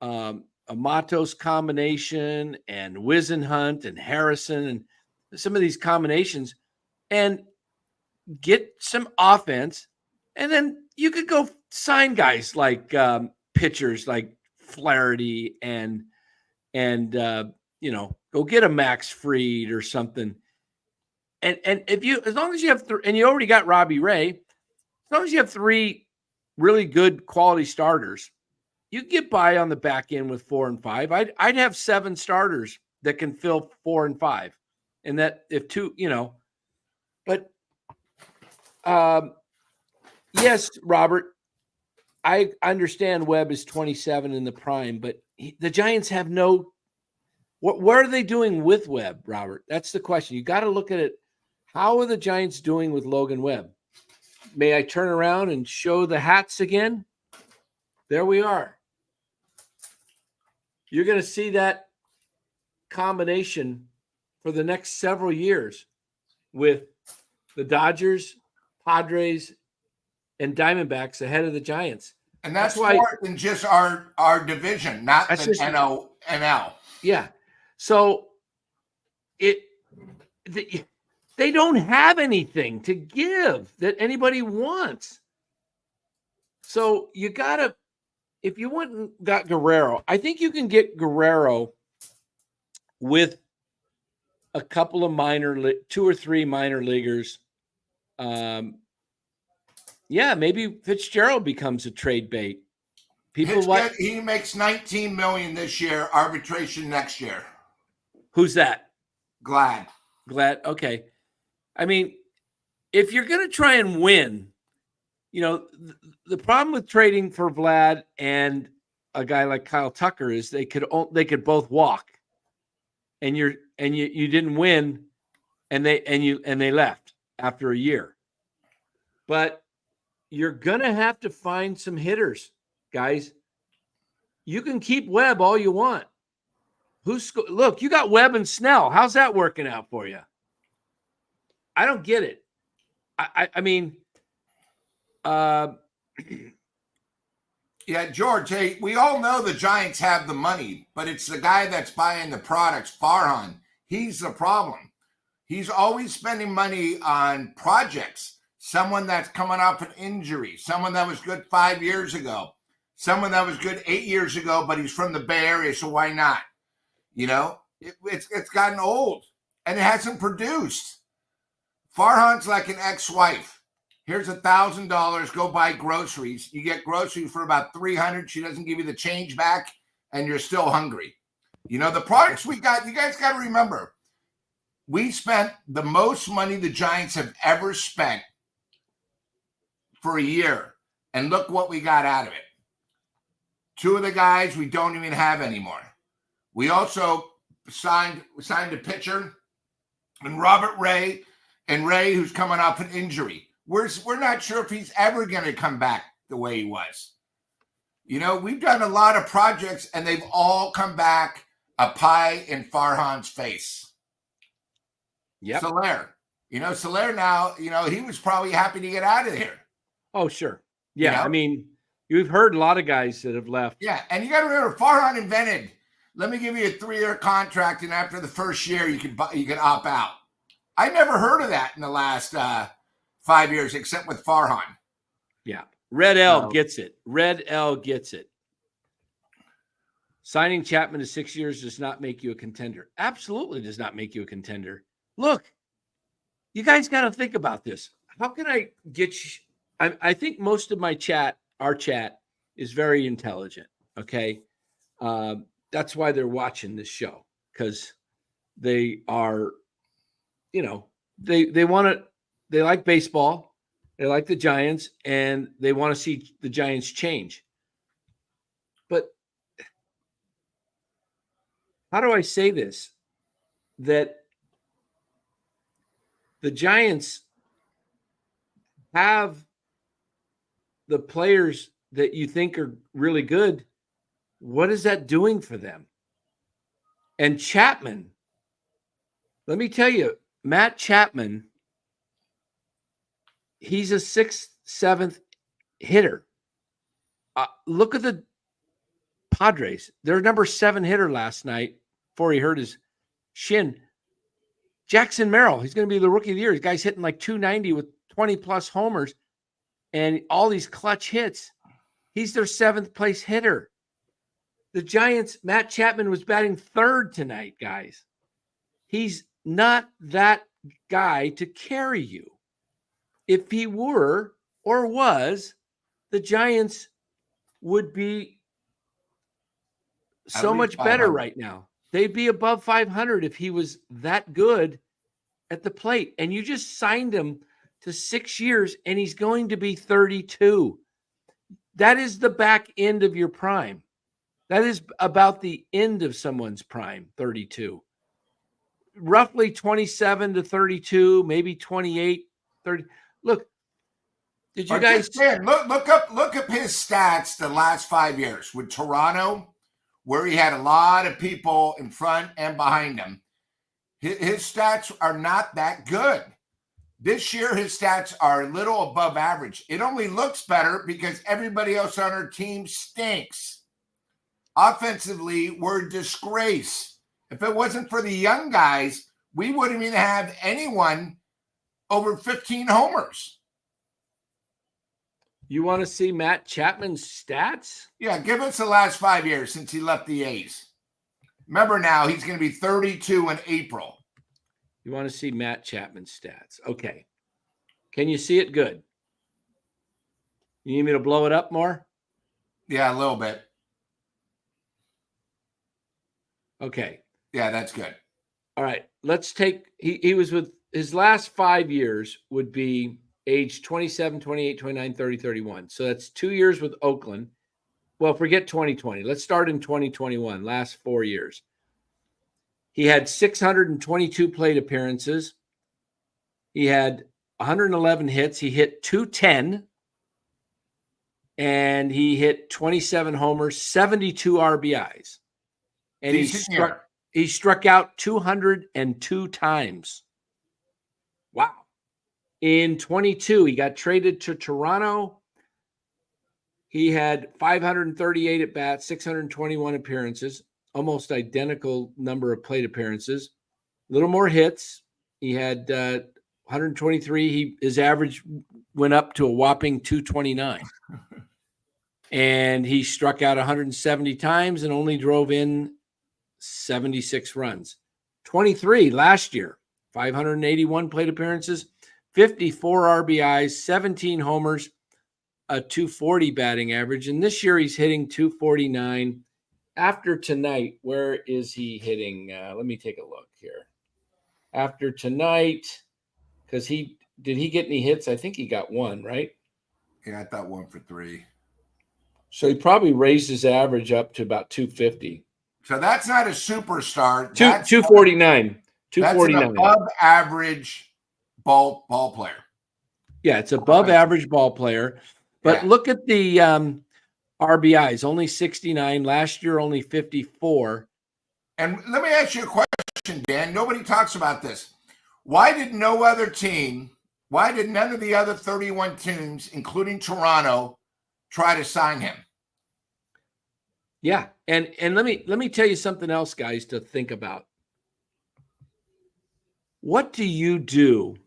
a Matos combination and Wisenhunt and Harrison and some of these combinations and get some offense. And then you could go sign guys like pitchers like Flaherty and go get a Max Fried or something. And as long as you have and you already got Robbie Ray, as long as you have 3 really good quality starters, you can get by on the back end with 4 and 5. I'd have 7 starters that can fill 4 and 5. And that if 2, but yes, Robert, I understand Webb is 27 in the prime, but the Giants have what are they doing with Webb, Robert? That's the question. You got to look at it. How are the Giants doing with Logan Webb? May I turn around and show the hats again? There we are. You're going to see that combination for the next several years with the Dodgers, Padres, and Diamondbacks ahead of the Giants. And that's why more than just our division, not the NL. Yeah. So they don't have anything to give that anybody wants. So you got to, if you went and got Guerrero, I think you can get Guerrero with a couple of 2 or 3 minor leaguers. Maybe Fitzgerald becomes a trade bait. He makes $19 million this year, arbitration next year. Who's that? Glad. Okay. I mean, if you're going to try and win, the problem with trading for Vlad and a guy like Kyle Tucker is they could both walk, and you didn't win, and they left after a year. But you're going to have to find some hitters, guys. You can keep Webb all you want. Look, you got Webb and Snell. How's that working out for you? I don't get it. I mean, yeah, George, hey, we all know the Giants have the money, but it's the guy that's buying the products, Farhan. He's the problem. He's always spending money on projects. Someone that's coming off an injury, someone that was good 5 years ago, someone that was good 8 years ago, but he's from the Bay Area, so why not? It's gotten old, and it hasn't produced. Farhan's like an ex-wife. Here's $1,000. Go buy groceries. You get groceries for about $300. She doesn't give you the change back, and you're still hungry. The products we got. You guys got to remember, we spent the most money the Giants have ever spent for a year, and look what we got out of it. 2 of the guys we don't even have anymore. We also signed a pitcher, and Robert Ray, who's coming off an injury. We're not sure if he's ever going to come back the way he was. We've done a lot of projects, and they've all come back a pie in Farhan's face. Yeah. Soler. Soler now, he was probably happy to get out of here. Oh, sure. Yeah. I mean, you've heard a lot of guys that have left. Yeah. And you got to remember, Farhan invented, let me give you a 3-year contract, and after the first year, you can opt out. I never heard of that in the last 5 years, except with Farhan. Yeah. Red L gets it. Red L gets it. Signing Chapman to 6 years does not make you a contender. Absolutely does not make you a contender. Look, you guys got to think about this. How can I get you? I think most of our chat is very intelligent. Okay. That's why they're watching this show, because they are, they like baseball. They like the Giants, and they want to see the Giants change. But how do I say this? That the Giants have the players that you think are really good. What is that doing for them? And Chapman, let me tell you, Matt Chapman, he's a 6th, 7th hitter. Look at the Padres. Their number 7 hitter last night before he hurt his shin. Jackson Merrill, he's going to be the rookie of the year. The guy's hitting like 290 with 20-plus homers and all these clutch hits. He's their 7th place hitter. The Giants, Matt Chapman was batting 3rd tonight, guys. He's not that guy to carry you. If he were or was, the Giants would be so much better right now. They'd be above 500 if he was that good at the plate. And you just signed him to 6 years, and he's going to be 32. That is the back end of your prime. That is about the end of someone's prime, 32. Roughly 27 to 32, maybe 28, 30. Look, did you guys look up his stats the last 5 years with Toronto, where he had a lot of people in front and behind him. His stats are not that good. This year, his stats are a little above average. It only looks better because everybody else on our team stinks. Offensively, we're a disgrace. If it wasn't for the young guys, we wouldn't even have anyone over 15 homers. You want to see Matt Chapman's stats? Yeah, give us the last 5 years since he left the A's. Remember now, he's going to be 32 in April. You want to see Matt Chapman's stats. Okay. Can you see it good? You need me to blow it up more? Yeah, a little bit. Okay. Yeah, that's good. All right. Let's take, he was with his last 5 years would be age 27, 28, 29, 30, 31. So that's 2 years with Oakland. Well, forget 2020. Let's start in 2021, last 4 years. He had 622 plate appearances. He had 111 hits. He hit 210. And he hit 27 homers, 72 RBIs. And he struck out 202 times. Wow. In 22, he got traded to Toronto. He had 538 at bats, 621 appearances, almost identical number of plate appearances, a little more hits. He had 123. His average went up to a whopping 229. And he struck out 170 times and only drove in 76 runs. 23 last year, 581 plate appearances, 54 RBIs, 17 homers, a 240 batting average. And this year he's hitting 249. After tonight, where is he hitting? Let me take a look here. After tonight, because did he get any hits? I think he got one, right? Yeah, I thought 1 for 3. So he probably raised his average up to about 250. So that's not a superstar. That's 249. 249. That's an above average ball player. Yeah, it's above average ball player. But look at the RBIs, only 69. Last year, only 54. And let me ask you a question, Dan. Nobody talks about this. Why did none of the other 31 teams, including Toronto, try to sign him? Yeah, and let me tell you something else, guys, to think about. What do you do?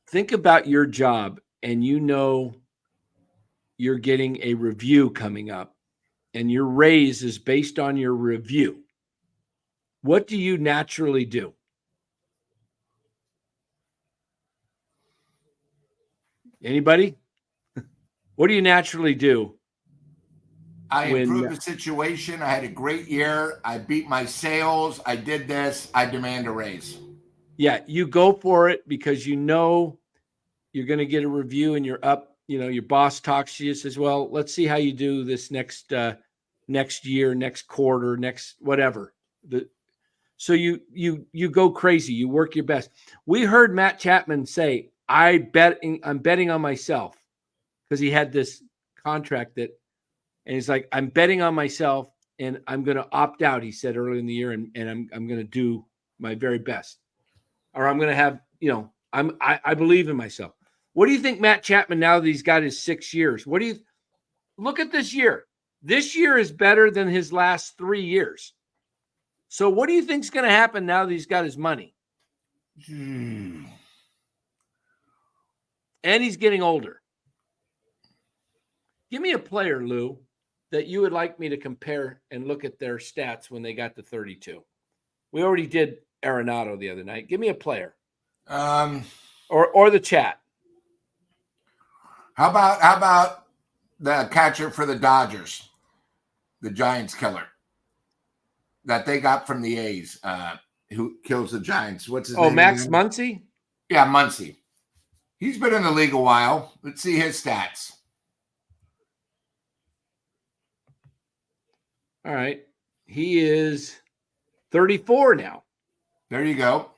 Think about your job, and you know you're getting a review coming up, and your raise is based on your review. What do you naturally do? Anybody? What do you naturally do? I improved the situation. I had a great year. I beat my sales. I did this. I demand a raise. Yeah, you go for it because you know you're going to get a review and you're up. You know, your boss talks to you, says, well, let's see how you do this next year, next quarter, next whatever. So you go crazy. You work your best. We heard Matt Chapman say, I'm betting on myself, because he had this contract and he's like, I'm betting on myself and I'm going to opt out, he said early in the year, and I'm going to do my very best. Or I'm going to have, I believe in myself. What do you think Matt Chapman, now that he's got his 6 years, look at this year. This year is better than his last 3 years. So what do you think is going to happen now that he's got his money? And he's getting older. Give me a player, Lou, that you would like me to compare and look at their stats when they got to 32. We already did Arenado the other night. Give me a player. Or the chat. How about the catcher for the Dodgers, the Giants killer that they got from the A's, who kills the Giants? What's his name? Oh, Max Muncy? Yeah, Muncy. He's been in the league a while. Let's see his stats. All right. He is 34 now. There you go.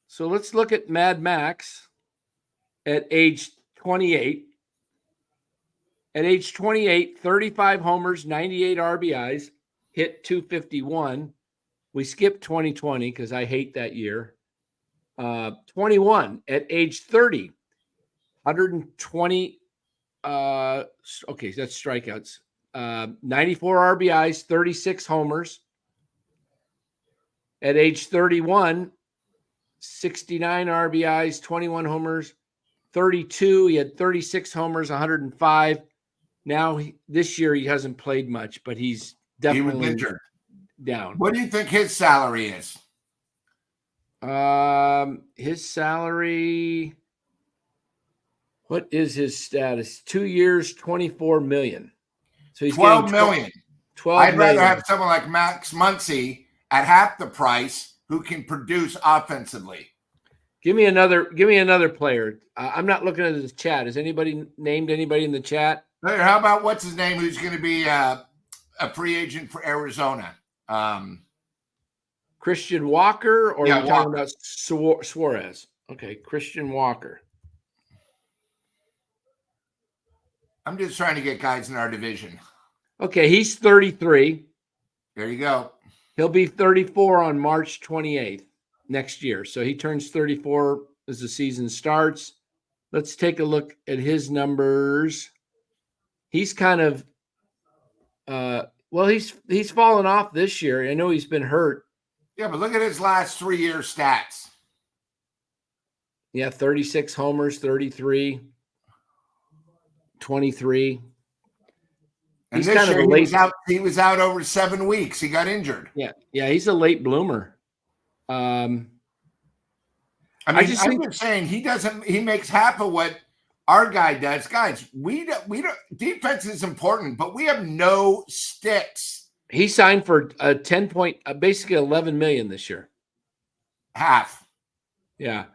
So let's look at Mad Max at age 28. At age 28, 35 homers, 98 RBIs, hit 251. We skipped 2020 because I hate that year. 21 at age 30, 120. Okay, that's strikeouts. 94 RBIs, 36 homers. At age 31, 69 RBIs, 21 homers, 32. He had 36 homers, 105. Now, this year, he hasn't played much, but he's definitely injured. Down. What do you think his salary is? His salary, what is his status? 2 years, $24 million. So he's 12 getting million. 12 I'd rather million. have someone like Max Muncy at half the price who can produce offensively. Give me another player. I'm not looking at his chat. Has anybody named anybody in the chat? How about what's his name? Who's going to be a free agent for Arizona? Christian Walker, or are we Walker. talking about Suarez? Okay, Christian Walker. I'm just trying to get guys in our division. Okay, he's 33. There you go. He'll be 34 on March 28th next year. So he turns 34 as the season starts. Let's take a look at his numbers. He's kind of he's fallen off this year. I know he's been hurt. Yeah, but look at his last 3 year stats. Yeah, 36 homers, 33, 23. And He's this kind of year a late. he was out over 7 weeks. He got injured. Yeah, he's a late bloomer. I'm just saying he makes half of what our guy does. Guys, we don't defense is important, but we have no sticks. He signed for a 10 point, basically 11 million this year. Half. Yeah.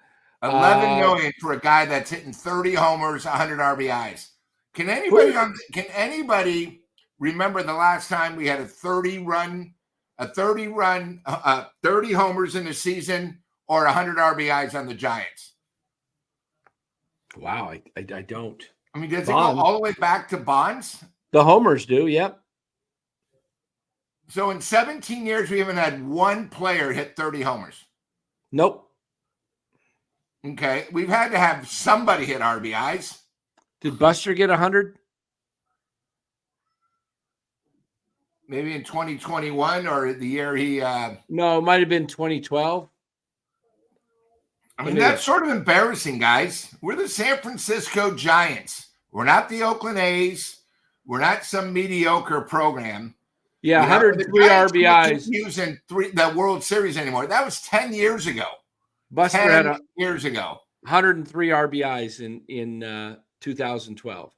11 million for a guy that's hitting 30 homers, 100 RBIs. Can anybody remember the last time we had a 30 homers in a season or 100 RBIs on the Giants? Wow, I don't. I mean, does it go all the way back to Bonds? The homers do, yep. So in 17 years, we haven't had one player hit 30 homers. Nope. Okay, we've had to have somebody hit RBIs. Did Buster get 100? Maybe in 2021 or the year he... No, it might have been 2012. I mean, that's sort of embarrassing, guys. We're the San Francisco Giants. We're not the Oakland A's. We're not some mediocre program. Yeah, 103 RBIs. Using the World Series anymore. That was 10 years ago. Buster had years ago. 103 RBIs in 2012.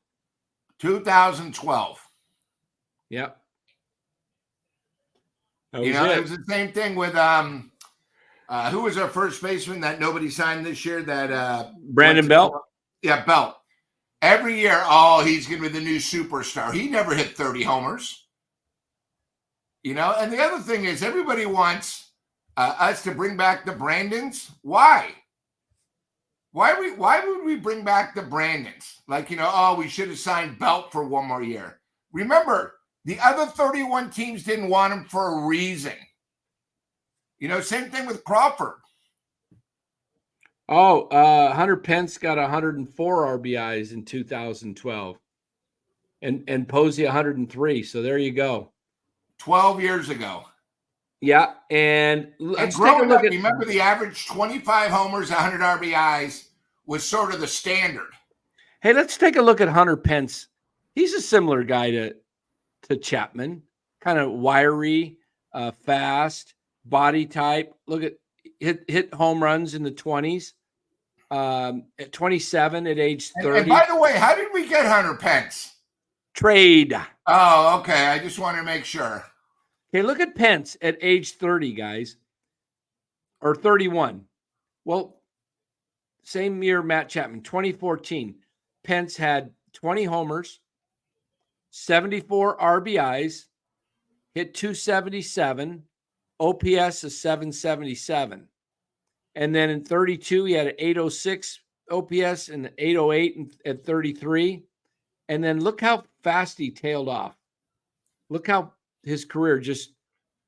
2012. Yep. It was the same thing with who was our first baseman that nobody signed this year? That Brandon Belt. Yeah, Belt. Every year, he's going to be the new superstar. He never hit 30 homers. And the other thing is everybody wants us to bring back the Brandons. Why? Why would we bring back the Brandons? Like, we should have signed Belt for one more year. Remember, the other 31 teams didn't want him for a reason. Same thing with Crawford. Hunter Pence got 104 RBIs in 2012. And Posey 103. So there you go. 12 years ago. Yeah, and let's take a look at. Remember, the average 25 homers, 100 RBIs was sort of the standard. Hey, let's take a look at Hunter Pence. He's a similar guy to Chapman, kind of wiry, fast, body type. Look at hit home runs in the 20s. At 27, at age 30. And by the way, how did we get Hunter Pence? Trade. Oh, okay. I just want to make sure. Okay, look at Pence at age 30, guys, or 31. Well, same year, Matt Chapman, 2014. Pence had 20 homers, 74 RBIs, hit 277, OPS is 777. And then in 32, he had an 806 OPS and an 808 at 33. And then look how fast he tailed off. Look how his career just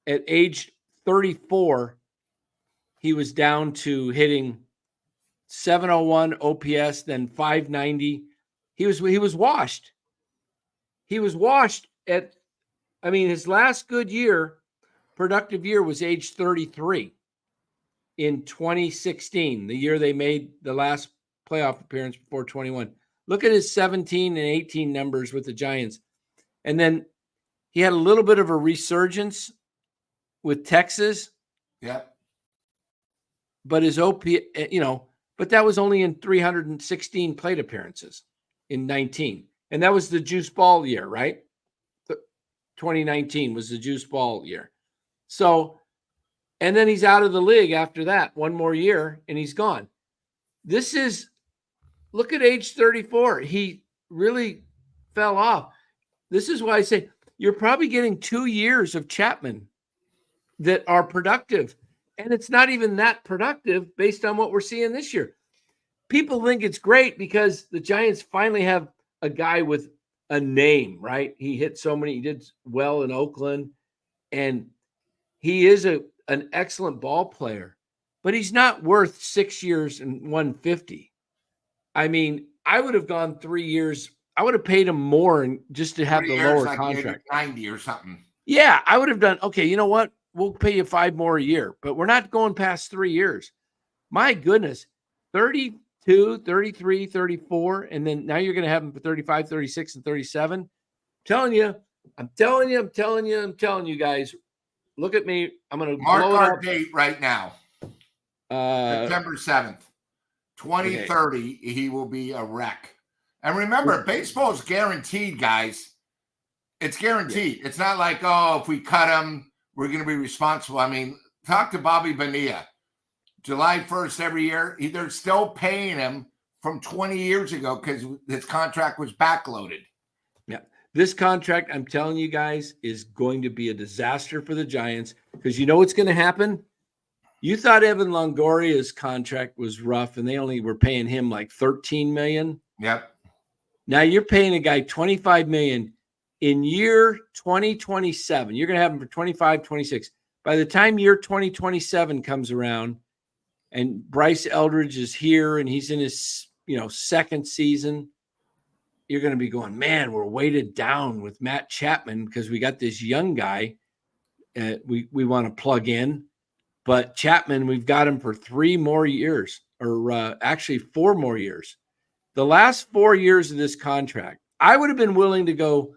at age 34, he was down to hitting 701 OPS, then 590. He was washed. He was washed his last good year, productive year was age 33 in 2016, the year they made the last playoff appearance before 21. Look at his 17 and 18 numbers with the Giants. And then he had a little bit of a resurgence with Texas. Yeah. But his but that was only in 316 plate appearances in 19. And that was the juice ball year, right? 2019 was the juice ball year. So, and then he's out of the league after that, one more year, and he's gone. This is, look at age 34. He really fell off. This is why I say you're probably getting 2 years of Chapman that are productive. And it's not even that productive based on what we're seeing this year. People think it's great because the Giants finally have a guy with a name, right? He hit so many, he did well in Oakland, and he is an excellent ball player, but he's not worth 6 years and 150. I mean, I would have gone 3 years. I would have paid him more and just to have the lower like contract. 90 or something. Yeah, I would have done, okay, you know what? We'll pay you 5 more a year, but we're not going past 3 years. My goodness, 32, 33, 34, and then now you're going to have him for 35, 36, and 37. I'm telling you guys, look at me. I'm going to mark blow our it date right now. September 7th, 2030, okay. He will be a wreck. And remember, baseball is guaranteed, guys. It's guaranteed. Yeah. It's not like, oh, if we cut him, we're going to be responsible. I mean, talk to Bobby Bonilla. July 1st every year, they're still paying him from 20 years ago because his contract was backloaded. Yeah. This contract, I'm telling you guys, is going to be a disaster for the Giants because you know what's going to happen? You thought Evan Longoria's contract was rough and they only were paying him like $13 million. Yep. Now you're paying a guy $25 million in year 2027. You're going to have him for 25, 26. By the time year 2027 comes around and Bryce Eldridge is here and he's in his, second season, you're going to be going, man, we're weighted down with Matt Chapman because we got this young guy we want to plug in. But Chapman, we've got him for 3 more years, or actually 4 more years. The last 4 years of this contract, I would have been willing to go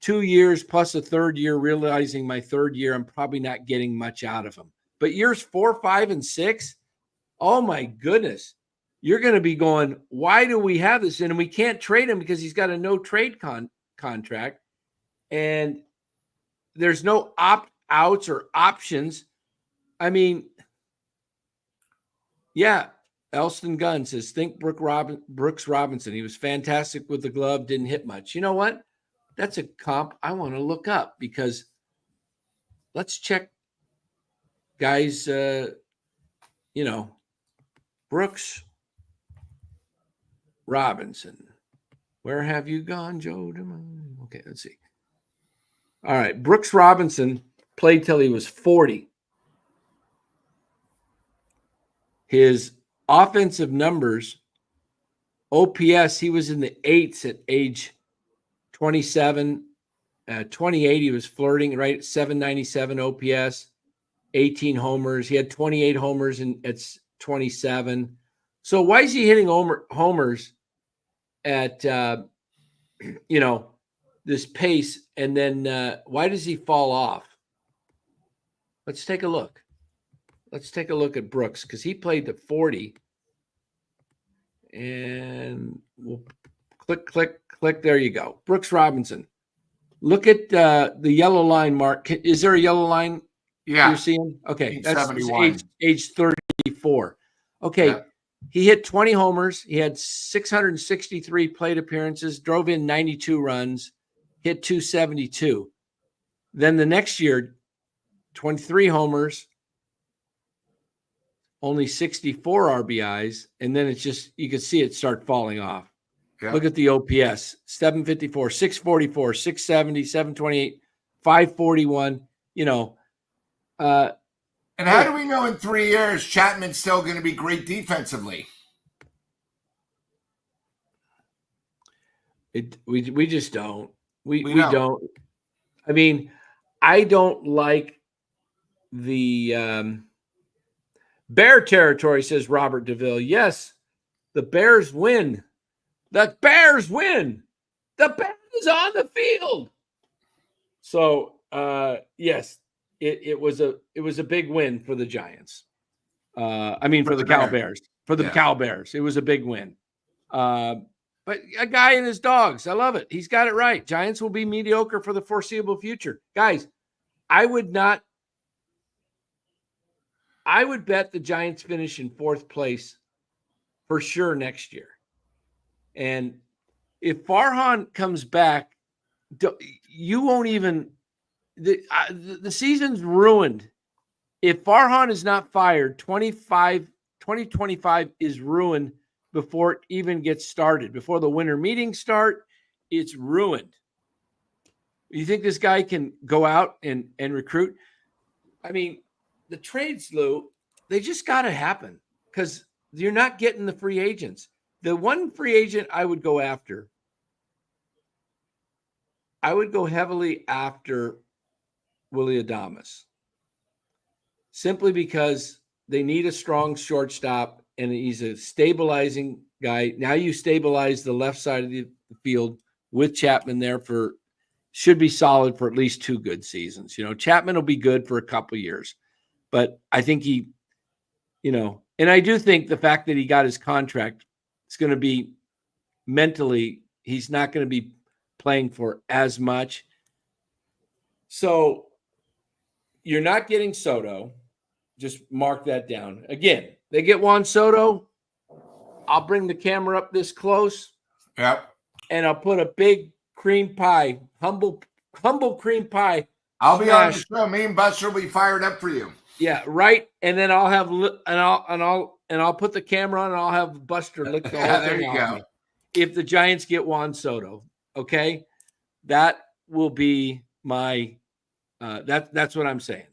2 years plus a third year, realizing my third year, I'm probably not getting much out of him. But years 4, 5, and 6, oh my goodness, you're going to be going, why do we have this? And we can't trade him because he's got a no trade contract. And there's no opt-outs or options. I mean, yeah, Elston Gunn says, think Brooks Robinson. He was fantastic with the glove, didn't hit much. You know what? That's a comp I want to look up because let's check guys, Brooks Robinson. Where have you gone, Joe? Okay, let's see. All right, Brooks Robinson played till he was 40. His offensive numbers, OPS, he was in the 8s at age 27. 28, he was flirting, right? 797 OPS, 18 homers. He had 28 homers at 27. So why is he hitting homers at, this pace? And then why does he fall off? Let's take a look. Let's take a look at Brooks because he played to 40. And we'll click. There you go. Brooks Robinson. Look at the yellow line mark. Is there a yellow line you're seeing? Okay. That's age 34. Okay. Yeah. He hit 20 homers. He had 663 plate appearances, drove in 92 runs, hit 272. Then the next year, 23 homers, only 64 RBIs, and then it's just, you can see it start falling off. Yeah. Look at the OPS, 754, 644, 670, 728, 541, and how do we know in 3 years Chapman's still going to be great defensively? We just don't. We don't. I mean, I don't like the Bear territory, says Robert DeVille. Yes, the Bears win. The Bears win. The Bears is on the field. So, yes, it was a big win for the Giants. For the Cal Bears. For the Cal Bears, it was a big win. But a guy and his dogs. I love it. He's got it right. Giants will be mediocre for the foreseeable future. Guys, I would bet the Giants finish in 4th place for sure next year. And if Farhan comes back, you won't even the season's ruined. If Farhan is not fired, 2025 is ruined before it even gets started. Before the winter meetings start, it's ruined. You think this guy can go out and recruit? I mean, the trades, Lou, they just got to happen because you're not getting the free agents. The one free agent I would go after, I would go heavily after Willie Adames, simply because they need a strong shortstop and he's a stabilizing guy. Now you stabilize the left side of the field with Chapman there should be solid for at least 2 good seasons. Chapman will be good for a couple years, but I think he, and I do think the fact that he got his contract is going to be mentally, he's not going to be playing for as much. So you're not getting Soto. Just mark that down. Again, they get Juan Soto. I'll bring the camera up this close. Yep. And I'll put a big cream pie, humble cream pie. I'll be on the show. Me and Buster will be fired up for you. Yeah, right. And then I'll have I'll put the camera on and I'll have Buster lick the whole there thing you off go. me. If the Giants get Juan Soto, okay, that will be my. That's what I'm saying.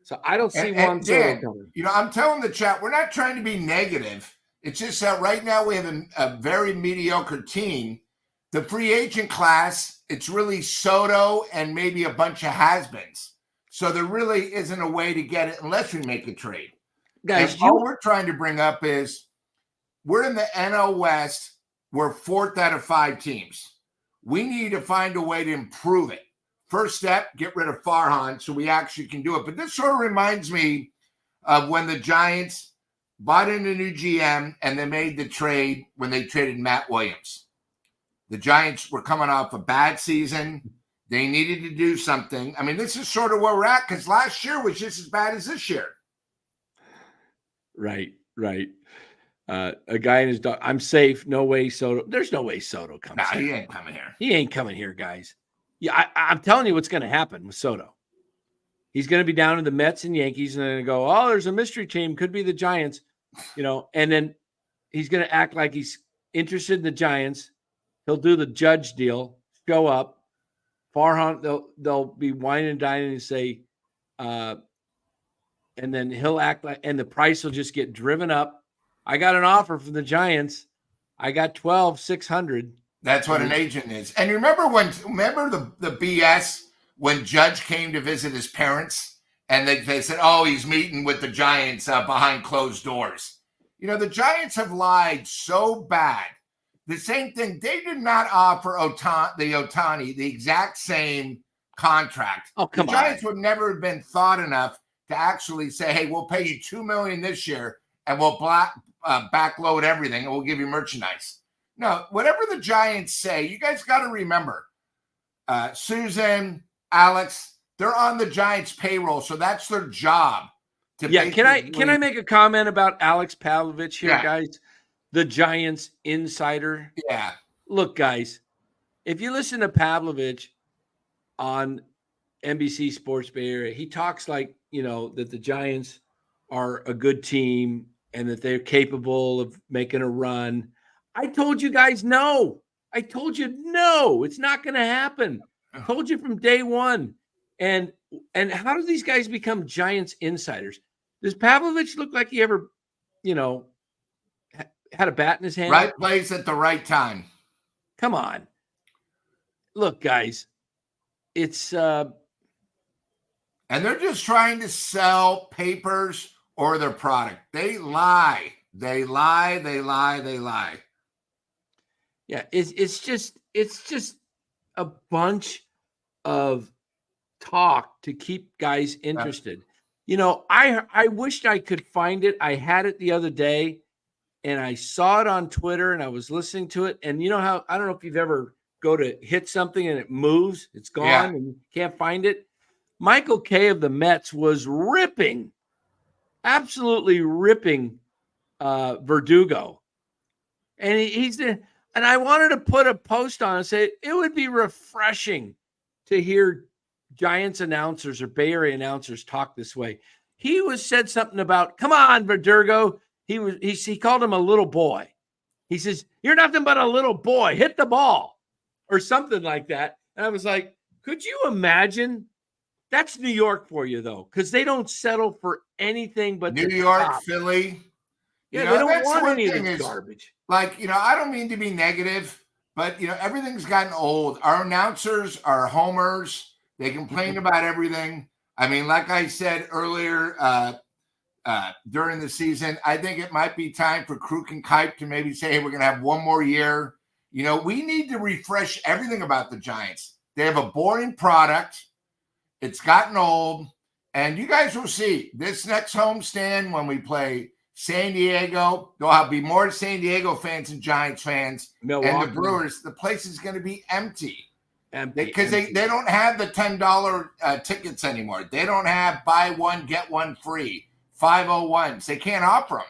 So I don't see Juan Soto coming. I'm telling the chat, we're not trying to be negative. It's just that right now we have a very mediocre team. The free agent class, it's really Soto and maybe a bunch of has-beens. So there really isn't a way to get it unless we make a trade. Guys, all we're trying to bring up is we're in the NL West. We're 4th out of 5 teams. We need to find a way to improve it. First step, get rid of Farhan so we actually can do it. But this sort of reminds me of when the Giants bought in a new GM and they made the trade when they traded Matt Williams. The Giants were coming off a bad season. They needed to do something. I mean, this is sort of where we're at because last year was just as bad as this year. Right. A guy and his dog. I'm safe. No way Soto. There's no way Soto comes here. He ain't coming here. He ain't coming here, guys. Yeah, I'm telling you what's going to happen with Soto. He's going to be down in the Mets and Yankees, and then go, oh, there's a mystery team. Could be the Giants, and then he's going to act like he's interested in the Giants. He'll do the Judge deal, show up. Farhan, they'll be whining and dining and say, and then he'll act like, and the price will just get driven up. I got an offer from the Giants. I got 12,600. That's what an agent is. And remember the BS when Judge came to visit his parents and they said, oh, he's meeting with the Giants behind closed doors. The Giants have lied so bad. The same thing. They did not offer Ohtani the exact same contract. Oh, come on. The Giants would never have been thought enough to actually say, hey, we'll pay you $2 million this year and we'll backload everything and we'll give you merchandise. No, whatever the Giants say, you guys got to remember, Susan, Alex, they're on the Giants' payroll, so that's their job. Can I make a comment about Alex Pavlovich here, guys? The Giants insider. Yeah. Look, guys, if you listen to Pavlovich on NBC Sports Bay Area, he talks like, that the Giants are a good team and that they're capable of making a run. I told you guys no. I told you no. It's not going to happen. I told you from day one. And how do these guys become Giants insiders? Does Pavlovich look like he ever, had a bat in his hand? Right place at the right time. Come on. Look, guys, it's and they're just trying to sell papers or their product. They lie. They lie. Yeah, it's just a bunch of talk to keep guys interested. I wished I could find it. I had it the other day. and I saw it on Twitter and I was listening to it. And you know how, I don't know if you've ever go to hit something and it moves, it's gone Yeah. and you can't find it. Michael Kay of the Mets was ripping, absolutely ripping Verdugo. And and I wanted to put a post on and say it would be refreshing to hear Giants announcers or Bay Area announcers talk this way. He said something about, come on, Verdugo. He called him a little boy. He says, you're nothing but a little boy. Hit the ball or something like that. And I was like, could you imagine? That's New York for you, though, because they don't settle for anything but New York, top. Philly. Yeah, they don't want any of this garbage. Like, I don't mean to be negative, but, everything's gotten old. Our announcers are homers. They complain about everything. I mean, like I said earlier during the season, I think it might be time for Kruk and Kipe to maybe say, hey, we're going to have one more year. We need to refresh everything about the Giants. They have a boring product. It's gotten old. And you guys will see this next homestand when we play San Diego, there'll be more San Diego fans than Giants fans. Milwaukee. And the Brewers, the place is going to be empty. Because they don't have the $10 tickets anymore. They don't have buy one, get one free, 501s. They can't offer them.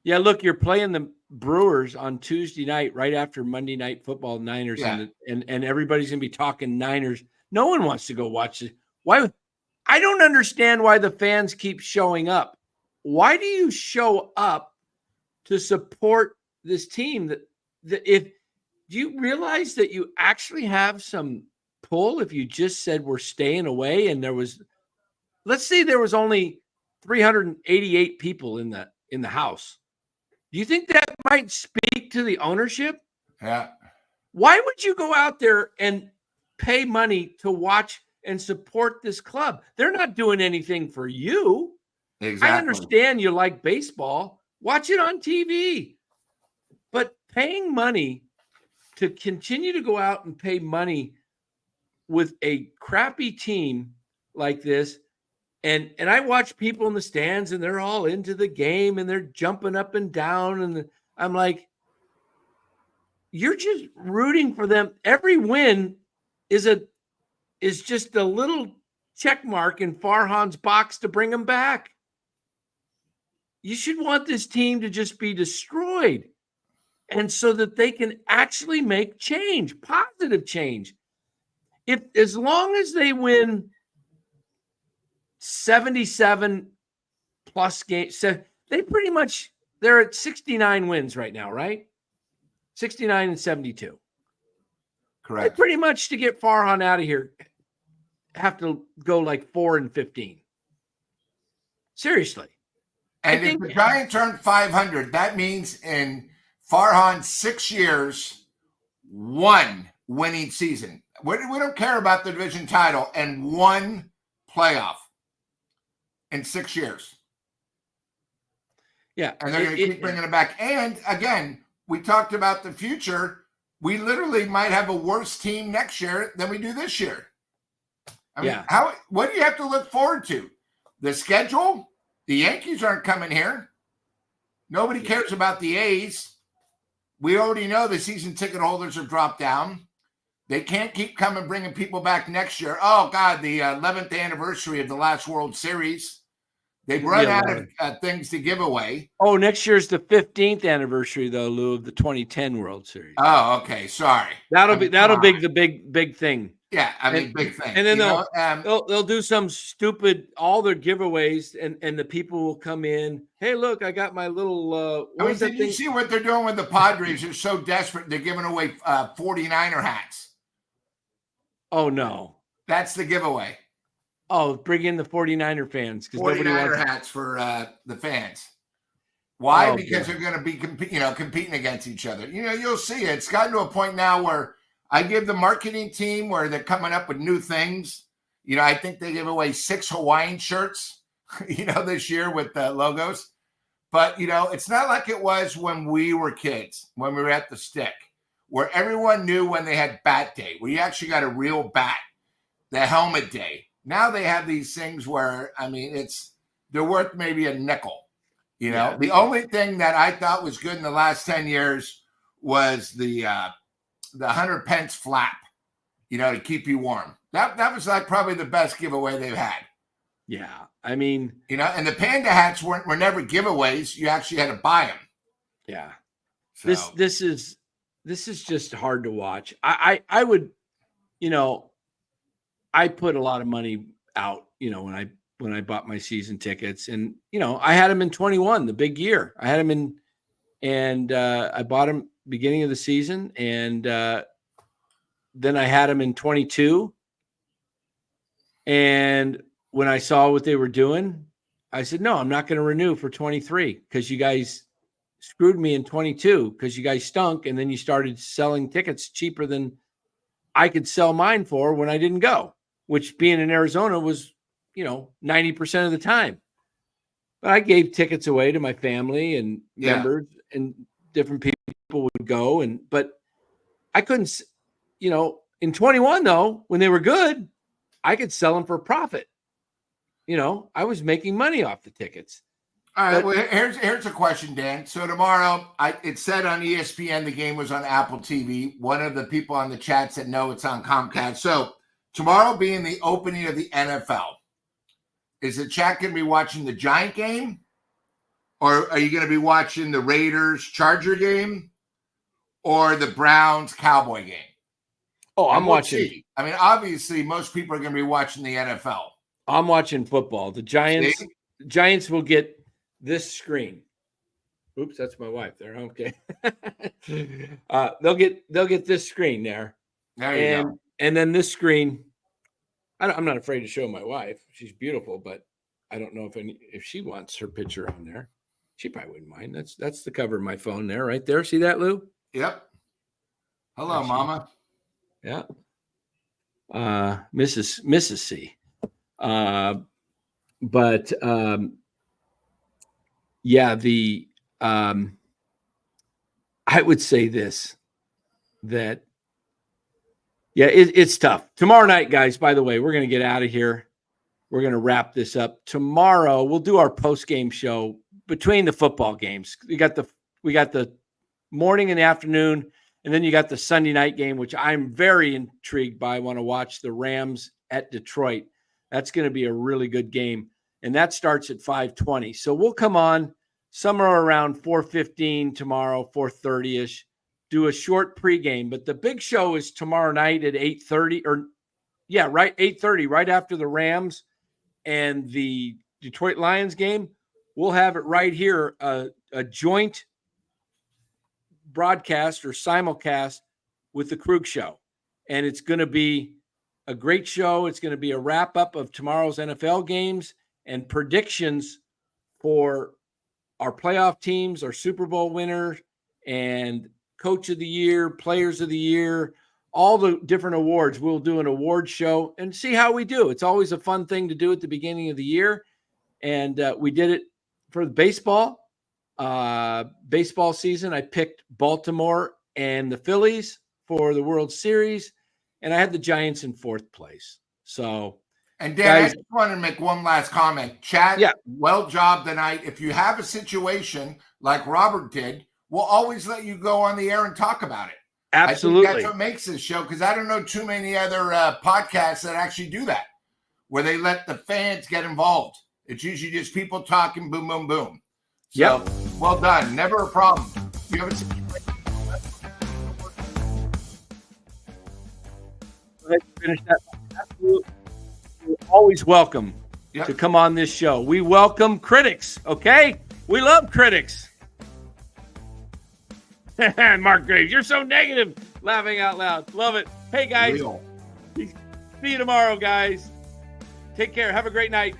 Yeah, look, you're playing the Brewers on Tuesday night right after Monday Night Football, Niners, Yeah. and everybody's going to be talking Niners. No one wants to go watch it. Why? I don't understand why the fans keep showing up. Why do you show up to support this team? Do you realize that you actually have some pull if you just said we're staying away and let's say there was only 388 people in the house. Do you think that might speak to the ownership? Yeah. Why would you go out there and pay money to watch and support this club? They're not doing anything for you. Exactly. I understand you like baseball. Watch it on TV. But paying money to continue to go out and pay money with a crappy team like this, and I watch people in the stands and they're all into the game and they're jumping up and down, and I'm like, you're just rooting for them. Every win is just a little check mark in Farhan's box to bring them back. You should want this team to just be destroyed, and so that they can actually make change, positive change. As long as they win 77 plus games, they're at 69 wins right now, right? 69 and 72. Correct. They pretty much, to get Farhan out of here, have to go like 4-15. Seriously. And if the Giants turn 500, that means in Farhan's 6 years, one winning season. We don't care about the division title, and one playoff in 6 years. Yeah. And they're going to keep bringing it back. And again, we talked about the future. We literally might have a worse team next year than we do this year. I mean, what do you have to look forward to? The schedule? The Yankees aren't coming here. Nobody cares about the A's. We already know the season ticket holders have dropped down. They can't keep coming, bringing people back next year. Oh, God, the 11th anniversary of the last World Series. They've run out of things to give away. Oh, next year's the 15th anniversary, though, Lou, of the 2010 World Series. Oh, okay. Sorry. That'll be the big thing. Yeah, big thing. And then they'll do some stupid, all their giveaways, and the people will come in. Hey, look, I got my little. Did you see what they're doing with the Padres? They're so desperate. They're giving away 49er hats. Oh, no. That's the giveaway. Oh, bring in the 49er fans. 49er hats for the fans. Why? Because they're going to be competing against each other. You'll see it. It's gotten to a point now where I give the marketing team where they're coming up with new things. I think they give away 6 Hawaiian shirts, this year with the logos. But, it's not like it was when we were kids, when we were at the stick, where everyone knew when they had bat day, where you actually got a real bat, the helmet day. Now they have these things where, they're worth maybe a nickel. You know, Yeah. the only thing that I thought was good in the last 10 years was the 100 pence flap, you know, to keep you warm. That was like probably the best giveaway they've had. Yeah. I mean, you know, and the panda hats were never giveaways. You actually had to buy them. Yeah. So. This is just hard to watch. I would, you know, I put a lot of money out, you know, when I bought my season tickets, and, you know, I had them in 21, the big year. I had them in, and I bought them beginning of the season, and then I had them in 22. And when I saw what they were doing, I said, no, I'm not going to renew for 23 because you guys screwed me in 22 because you guys stunk. And then you started selling tickets cheaper than I could sell mine for when I didn't go, which being in Arizona was, you know, 90% of the time. But I gave tickets away to my family and members, and different people would go. But I couldn't, you know, in 21 though, when they were good, I could sell them for a profit. You know, I was making money off the tickets. All right. Well, here's a question, Dan. So tomorrow, it said on ESPN the game was on Apple TV. One of the people on the chat said no, it's on Comcast. So tomorrow being the opening of the NFL, is the chat going to be watching the Giant game, or are you going to be watching the Raiders Charger game, or the Browns Cowboy game? Oh, I'm watching. See. I mean, obviously, most people are going to be watching the NFL. I'm watching football. The Giants will get this screen. Oops, that's my wife there. Okay. They'll get this screen there. There you go. And then this screen. I'm not afraid to show my wife. She's beautiful, but I don't know if she wants her picture on there. She probably wouldn't mind. That's the cover of my phone there, right there. See that, Lou? Yep. Hello, Mama. Yeah. Mrs. C. But I would say this, that it's tough. Tomorrow night, guys, by the way, we're going to get out of here. We're going to wrap this up. Tomorrow, we'll do our post-game show between the football games. We got the morning and the afternoon, and then you got the Sunday night game, which I'm very intrigued by. I want to watch the Rams at Detroit. That's going to be a really good game. And that starts at 5:20. So we'll come on somewhere around 4:15 tomorrow, 4:30-ish, do a short pregame. But the big show is tomorrow night at 8:30, 8:30, right after the Rams and the Detroit Lions game. We'll have it right here, a joint broadcast or simulcast with the Krug Show. And it's going to be a great show. It's going to be a wrap up of tomorrow's NFL games and predictions for our playoff teams, our Super Bowl winner, and Coach of the Year, Players of the Year, all the different awards. We'll do an award show and see how we do. It's always a fun thing to do at the beginning of the year. And we did it for the baseball season. I picked Baltimore and the Phillies for the World Series, and I had the Giants in fourth place. So, and Dan, guys, I just want to make one last comment. Chad, well job tonight. If you have a situation like Robert did, we'll always let you go on the air and talk about it. Absolutely. I think that's what makes this show, because I don't know too many other podcasts that actually do that, where they let the fans get involved. It's usually just people talking, boom, boom, boom. So, well done. Never a problem. You have a situation. Let's finish that. Absolutely. You're always welcome to come on this show. We welcome critics, okay? We love critics. Mark Graves, you're so negative. Laughing out loud. Love it. Hey, guys. See you tomorrow, guys. Take care. Have a great night.